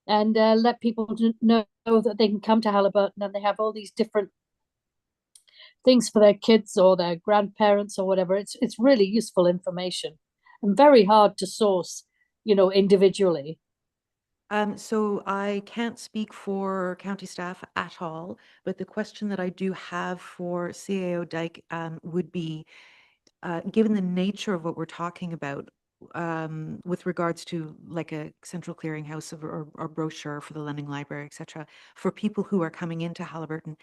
and let people know that they can come to Haliburton and they have all these different things for their kids or their grandparents or whatever. It's really useful information and very hard to source, individually. So I can't speak for county staff at all, but the question that I do have for CAO Dyke would be, given the nature of what we're talking about, with regards to like a central clearinghouse or brochure for the lending library, etc., for people who are coming into Haliburton,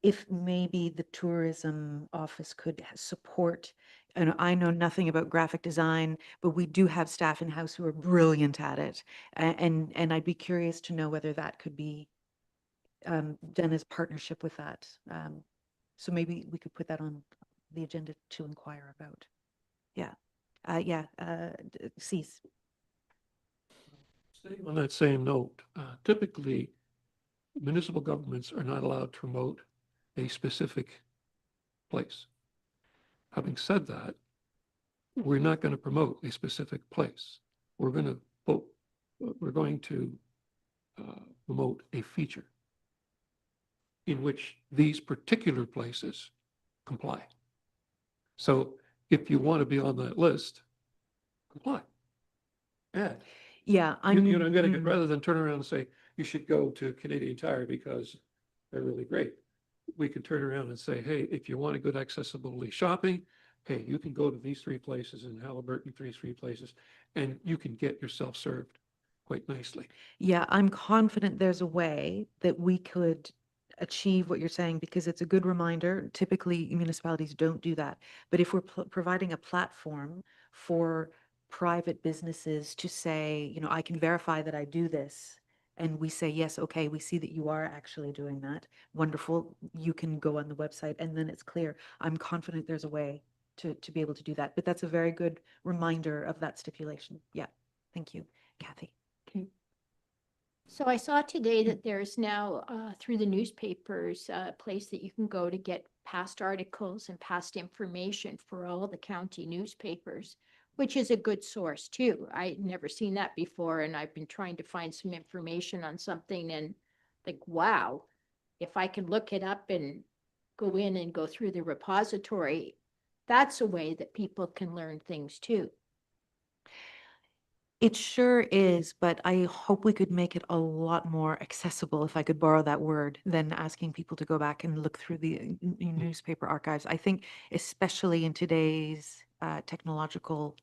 if maybe the tourism office could support. And I know nothing about graphic design, but we do have staff in house who are brilliant at it, and I'd be curious to know whether that could be done as partnership with that. So maybe we could put that on the agenda to inquire about. Yeah. Cease. On that same note, typically municipal governments are not allowed to promote a specific place. Having said that, we're not going to promote a specific place. We're going to promote a feature in which these particular places comply. So if you want to be on that list, comply. Add. Yeah, I'm going to, rather than turn around and say, you should go to Canadian Tire because they're really great. We can turn around and say, hey, if you want a good accessibility shopping, hey, you can go to these three places in Haliburton, these three places, and you can get yourself served quite nicely. Yeah, I'm confident there's a way that we could achieve what you're saying, because it's a good reminder. Typically, municipalities don't do that. But if we're providing a platform for private businesses to say, I can verify that I do this, and we say, yes, okay, we see that you are actually doing that. Wonderful. You can go on the website, and then it's clear. I'm confident there's a way to be able to do that. But that's a very good reminder of that stipulation. Yeah. Thank you, Kathy. So I saw today that there's now, through the newspapers, a place that you can go to get past articles and past information for all the county newspapers, which is a good source too. I'd never seen that before, and I've been trying to find some information on something, and like, wow, if I can look it up and go in and go through the repository, that's a way that people can learn things too. It sure is, but I hope we could make it a lot more accessible, if I could borrow that word, than asking people to go back and look through the newspaper archives. I think, especially in today's technological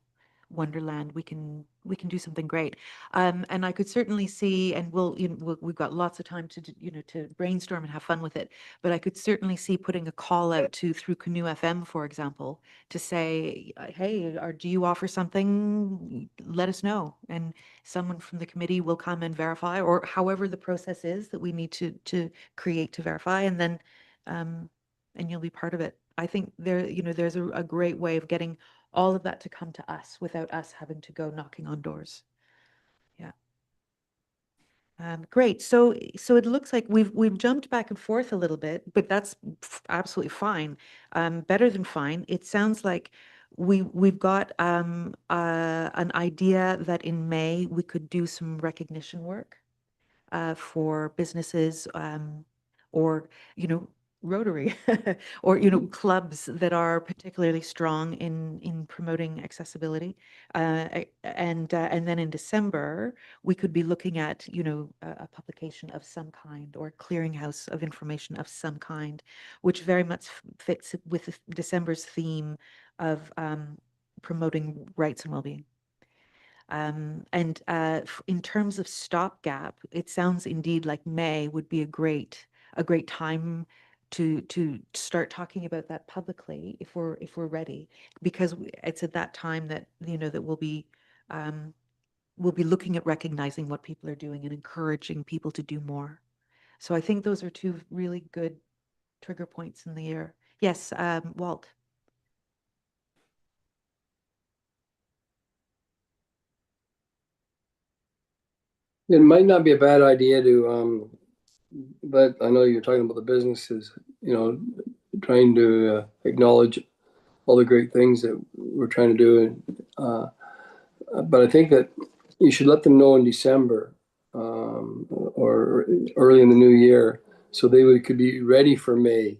wonderland, we can do something great. And I could certainly see, and we've got lots of time to to brainstorm and have fun with it. But I could certainly see putting a call out to through Canoe FM, for example, to say, hey, do you offer something? Let us know, and someone from the committee will come and verify, or however the process is that we need to create to verify, and then and you'll be part of it. I think there's a great way of getting all of that to come to us without us having to go knocking on doors. Yeah. Great. So it looks like we've jumped back and forth a little bit, but that's absolutely fine. Better than fine. It sounds like we've got an idea that in May we could do some recognition work for businesses or Rotary or clubs that are particularly strong in promoting accessibility. And then in December we could be looking at a publication of some kind or clearinghouse of information of some kind, which very much fits with December's theme of promoting rights and well-being. And in terms of stopgap, it sounds indeed like May would be a great time to start talking about that publicly if we're ready, because it's at that time that that we'll be looking at recognizing what people are doing and encouraging people to do more. So I think those are two really good trigger points in the year. Yes, Walt. It might not be a bad idea to, but I know you're talking about the businesses, trying to acknowledge all the great things that we're trying to do. But I think that you should let them know in December or early in the new year, so could be ready for May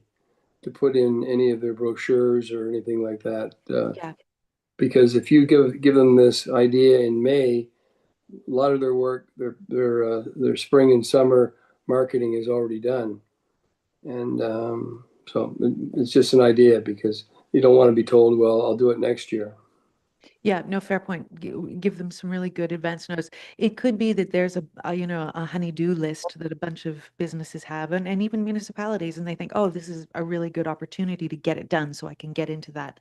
to put in any of their brochures or anything like that. Yeah. Because if you give them this idea in May, a lot of their work, their spring and summer marketing is already done, and so it's just an idea, because you don't want to be told, "Well, I'll do it next year." Yeah, no, fair point. Give them some really good advance notice. It could be that there's a honey-do list that a bunch of businesses have, and even municipalities, and they think, oh, this is a really good opportunity to get it done, so I can get into that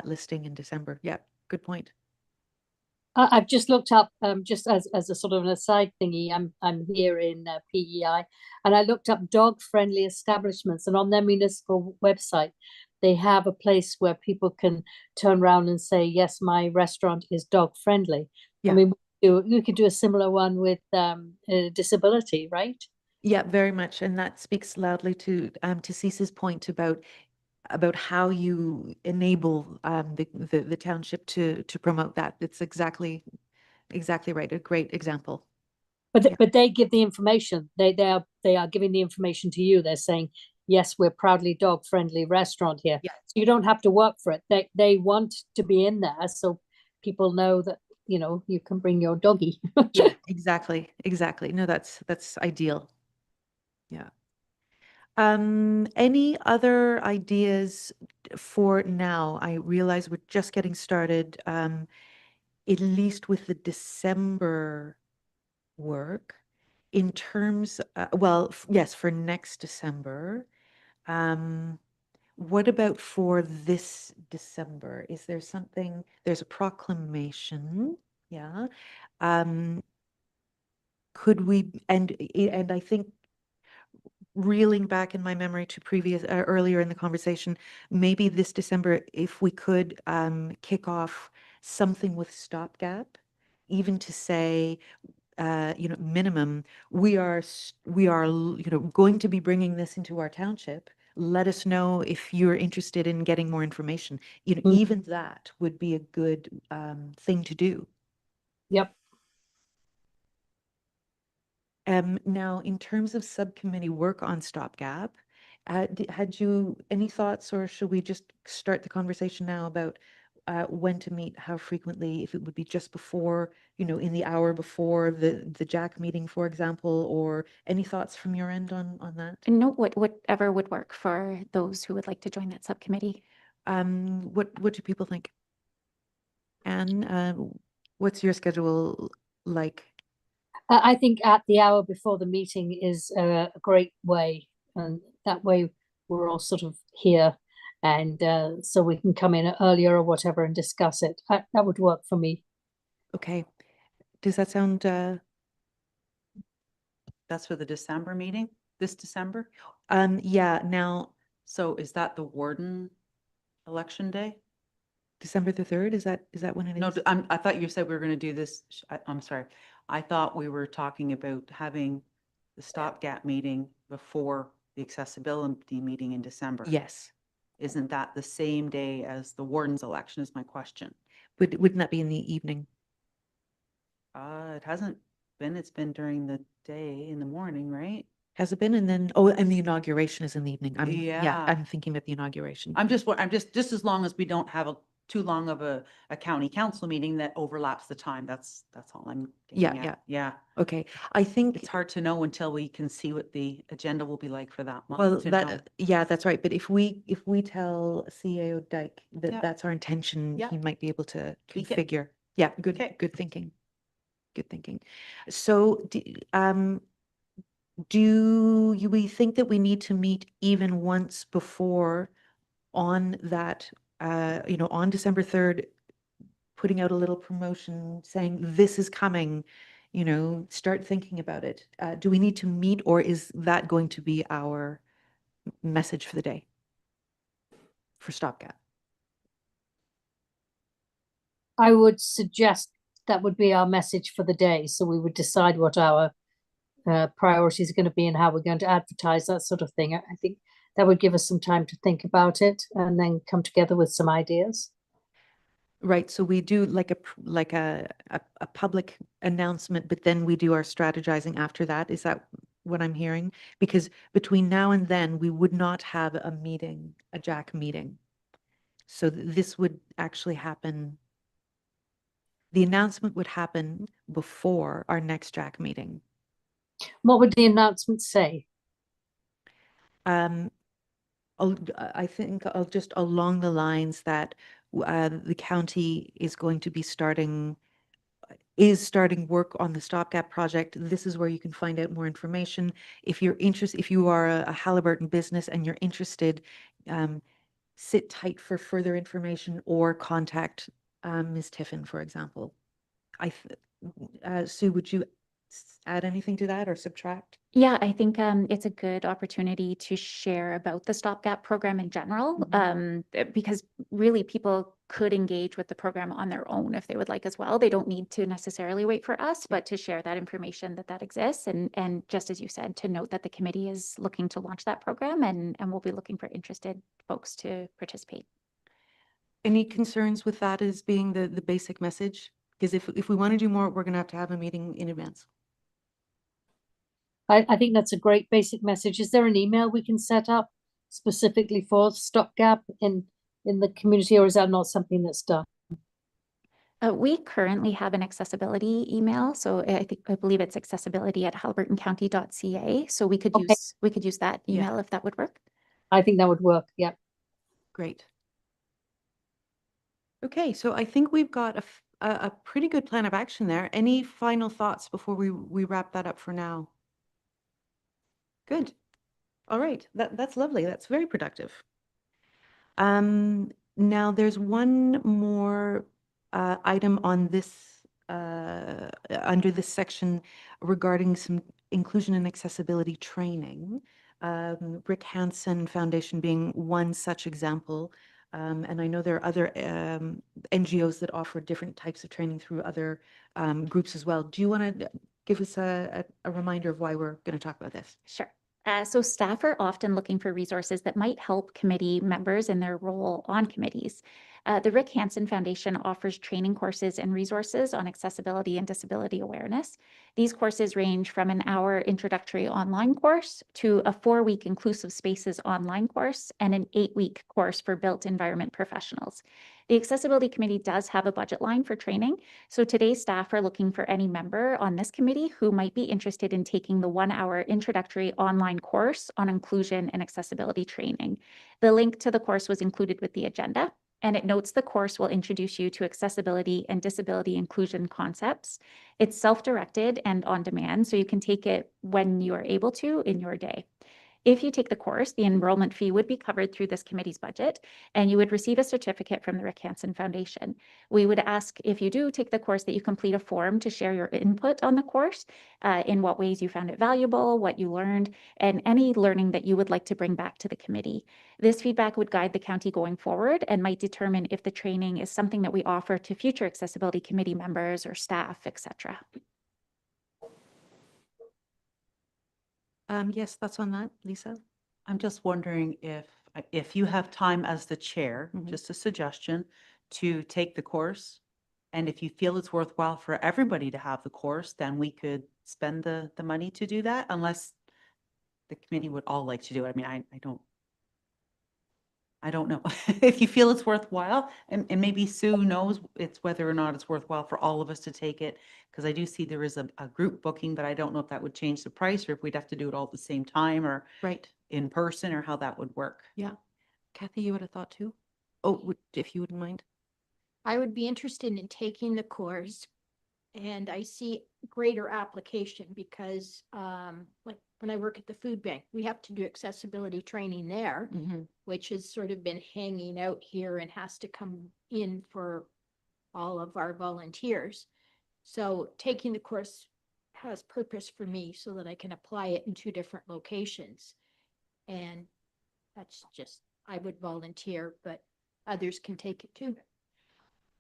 listing in December. Yeah, good point. I've just looked up, just as a sort of an aside thingy. I'm here in PEI, and I looked up dog-friendly establishments, and on their municipal website, they have a place where people can turn around and say, "Yes, my restaurant is dog-friendly." Yeah. I mean, we could do a similar one with disability, right? Yeah, very much, and that speaks loudly to Cece's point about how you enable the township to promote that. It's exactly right. A great example. But they give the information. They are giving the information to you. They're saying, yes, we're proudly dog friendly restaurant here. Yeah. So you don't have to work for it. They want to be in there, so people know that you can bring your doggy. Yeah, exactly. No, that's ideal. Yeah. Any other ideas for now? I realize we're just getting started, at least with the December work. In terms, yes, for next December. What about for this December? Is there something, there's a proclamation, yeah. Could we, and I think reeling back in my memory to previous, earlier in the conversation, maybe this December, if we could kick off something with stopgap, even to say, minimum, we are going to be bringing this into our township. Let us know if you're interested in getting more information. Even that would be a good thing to do. Yep. Now, in terms of subcommittee work on stopgap, had you any thoughts, or should we just start the conversation now about when to meet, how frequently, if it would be just before, in the hour before the Jack meeting, for example, or any thoughts from your end on that? No, whatever would work for those who would like to join that subcommittee. What do people think? Anne, what's your schedule like? I think at the hour before the meeting is a great way, and that way we're all sort of here, and so we can come in earlier or whatever and discuss it. That would work for me. Okay. Does that sound, That's for the December meeting, this December? yeah, now, So is that the warden election day? December the 3rd, is that when it No, is? I thought you said we were going to do this. I'm sorry. I thought we were talking about having the stopgap meeting before the accessibility meeting in December. Yes. Isn't that the same day as the warden's election is my question. Wouldn't that be in the evening? It hasn't been, it's been during the day in the morning, right? Has it been? And then, oh, and the inauguration is in the evening. Yeah, Yeah. I'm thinking about the inauguration. I'm just as long as we don't have too long of a county council meeting that overlaps the time. That's all I'm Yeah, getting at. yeah. Okay, I think, It's hard to know until we can see what the agenda will be like for that well, month to know. yeah, that's right. But if we tell CAO Dyke that Yeah. that's our intention, Yeah. he might be able to Tweak it. configure. Yeah, Okay. good thinking. Good thinking. So, do we think that we need to meet even once before on that, on December 3rd, putting out a little promotion saying this is coming, start thinking about it. Do we need to meet, or is that going to be our message for the day for stopgap? I would suggest that would be our message for the day. So we would decide what our priorities are going to be and how we're going to advertise, that sort of thing. I think that would give us some time to think about it and then come together with some ideas. Right, so we do like a public announcement, but then we do our strategizing after that. Is that what I'm hearing? Because between now and then, we would not have a meeting, a JAC meeting. So this would actually happen. The announcement would happen before our next JAC meeting. What would the announcement say? I think I'll just along the lines that the county is going to be starting work on the stopgap project. This is where you can find out more information. If you're interested, if you are a Haliburton business and you're interested, sit tight for further information or contact Ms. Tiffin, for example. Sue, would you add anything to that or subtract? Yeah, I think it's a good opportunity to share about the stopgap program in general, because really people could engage with the program on their own if they would like as well. They don't need to necessarily wait for us, but to share that information that exists. And just as you said, to note that the committee is looking to launch that program and we'll be looking for interested folks to participate. Any concerns with that as being the basic message? Because if we want to do more, we're going to have a meeting in advance. I think that's a great basic message. Is there an email we can set up specifically for stopgap in the community, or is that not something that's done? We currently have an accessibility email, so I believe it's accessibility@haliburtoncounty.ca. So we could Okay. use that Yeah. email if that would work. I think that would work. Yeah. Great. Okay, so I think we've got a pretty good plan of action there. Any final thoughts before we wrap that up for now? Good. All right, that's lovely. That's very productive. Now there's one more item on this under this section regarding some inclusion and accessibility training. Rick Hansen Foundation being one such example. And I know there are other NGOs that offer different types of training through other groups as well. Do you want to give us a reminder of why we're going to talk about this? Sure. So staff are often looking for resources that might help committee members in their role on committees. The Rick Hansen Foundation offers training courses and resources on accessibility and disability awareness. These courses range from an hour introductory online course to a 4-week inclusive spaces online course and an 8-week course for built environment professionals. The Accessibility Committee does have a budget line for training, so today's staff are looking for any member on this committee who might be interested in taking the 1-hour introductory online course on inclusion and accessibility training. The link to the course was included with the agenda. And it notes the course will introduce you to accessibility and disability inclusion concepts. It's self-directed and on demand, so you can take it when you are able to in your day. If you take the course, the enrollment fee would be covered through this committee's budget, and you would receive a certificate from the Rick Hansen Foundation. We would ask, if you do take the course, that you complete a form to share your input on the course, in what ways you found it valuable, what you learned, and any learning that you would like to bring back to the committee. This feedback would guide the county going forward and might determine if the training is something that we offer to future accessibility committee members or staff, etc. Yes, thoughts on that, Lisa? I'm just wondering if you have time as the chair, Mhm. just a suggestion, to take the course. And if you feel it's worthwhile for everybody to have the course, then we could spend the money to do that, unless the committee would all like to do it. I mean, I don't know. If you feel it's worthwhile, and maybe Sue knows it's whether or not it's worthwhile for all of us to take it, because I do see there is a group booking, but I don't know if that would change the price or if we'd have to do it all at the same time or Right. in person or how that would work. Yeah. Kathy, you had a thought too? Oh, if you wouldn't mind. I would be interested in taking the course, and I see greater application because, like when I work at the food bank, we have to do accessibility training there, Mm-hmm. which has sort of been hanging out here and has to come in for all of our volunteers. So taking the course has purpose for me so that I can apply it in 2 different locations. And that's just, I would volunteer, but others can take it too.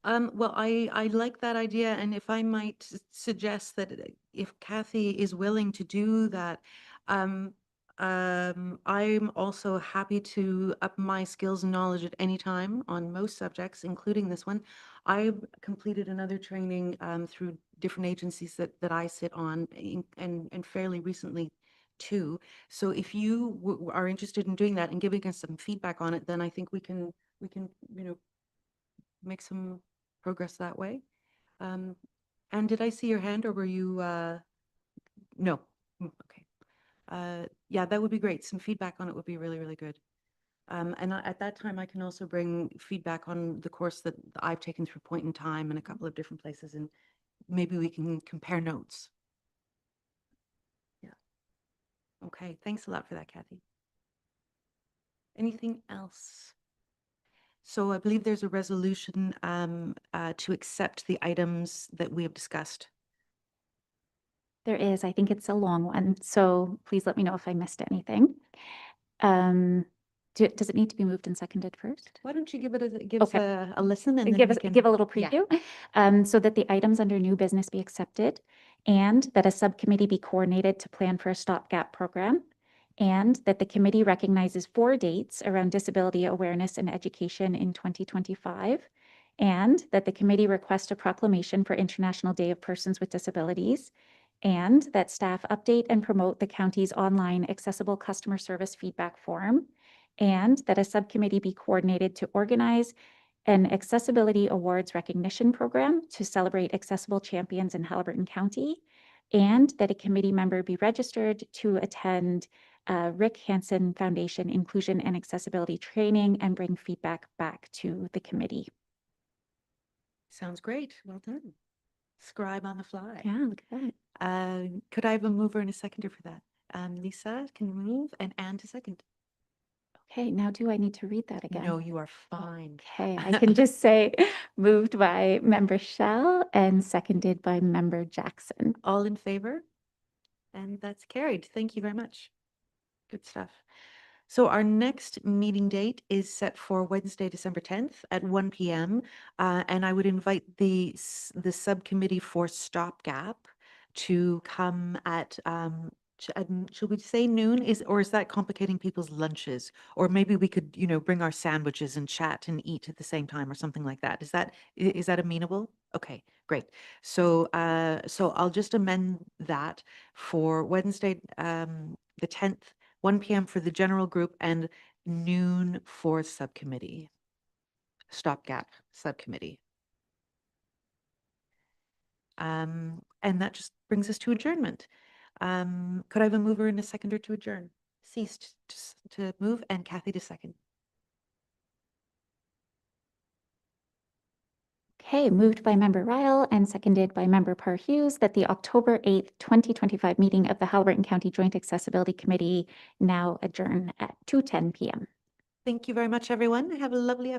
Well, I like that idea, and if I might suggest that if Kathy is willing to do that, I'm also happy to up my skills and knowledge at any time on most subjects, including this one. I've completed another training through different agencies that I sit on, and fairly recently too. So if you are interested in doing that and giving us some feedback on it, then I think we can make some progress that way. And did I see your hand, or were you, no? Okay. Yeah, that would be great. Some feedback on it would be really, really good. And at that time, I can also bring feedback on the course that I've taken through Point in Time in a couple of different places, and maybe we can compare notes. Yeah. Okay, thanks a lot for that, Kathy. Anything else? So I believe there's a resolution to accept the items that we have discussed. There is, I think it's a long one, so please let me know if I missed anything. Does it need to be moved and seconded first? Why don't you give us Okay. a listen, and then Give we us, can give a little yeah. preview, so that the items under new business be accepted, and that a subcommittee be coordinated to plan for a stopgap program, and that the committee recognizes 4 dates around disability awareness and education in 2025, and that the committee request a proclamation for International Day of Persons with Disabilities, and that staff update and promote the county's online accessible customer service feedback form, and that a subcommittee be coordinated to organize an Accessibility Awards recognition program to celebrate accessible champions in Haliburton County, and that a committee member be registered to attend Rick Hansen Foundation Inclusion and Accessibility Training and bring feedback back to the committee. Sounds great. Well done. Scribe on the fly. Yeah, look at that. Could I have a mover and a seconder for that? Lisa can move and Anne to second. Okay, now do I need to read that again? No, you are fine. Okay, I can just say moved by member Shell and seconded by member Jackson. All in favor? And that's carried. Thank you very much. Good stuff. So our next meeting date is set for Wednesday, December 10th at 1 p.m. And I would invite the subcommittee for stopgap to come at, should we say noon? Or is that complicating people's lunches? Or maybe we could, bring our sandwiches and chat and eat at the same time or something like that. Is that amenable? Okay, great. So I'll just amend that for Wednesday, the 10th, 1 p.m. for the general group and noon for subcommittee, stopgap subcommittee. And that just brings us to adjournment. Could I have a mover and a seconder to adjourn? Ceased to move and Kathy to second. Okay, moved by member Ryle and seconded by member Par Hughes that the October 8th, 2025 meeting of the Haliburton County Joint Accessibility Committee now adjourn at 2:10 p.m. Thank you very much, everyone. Have a lovely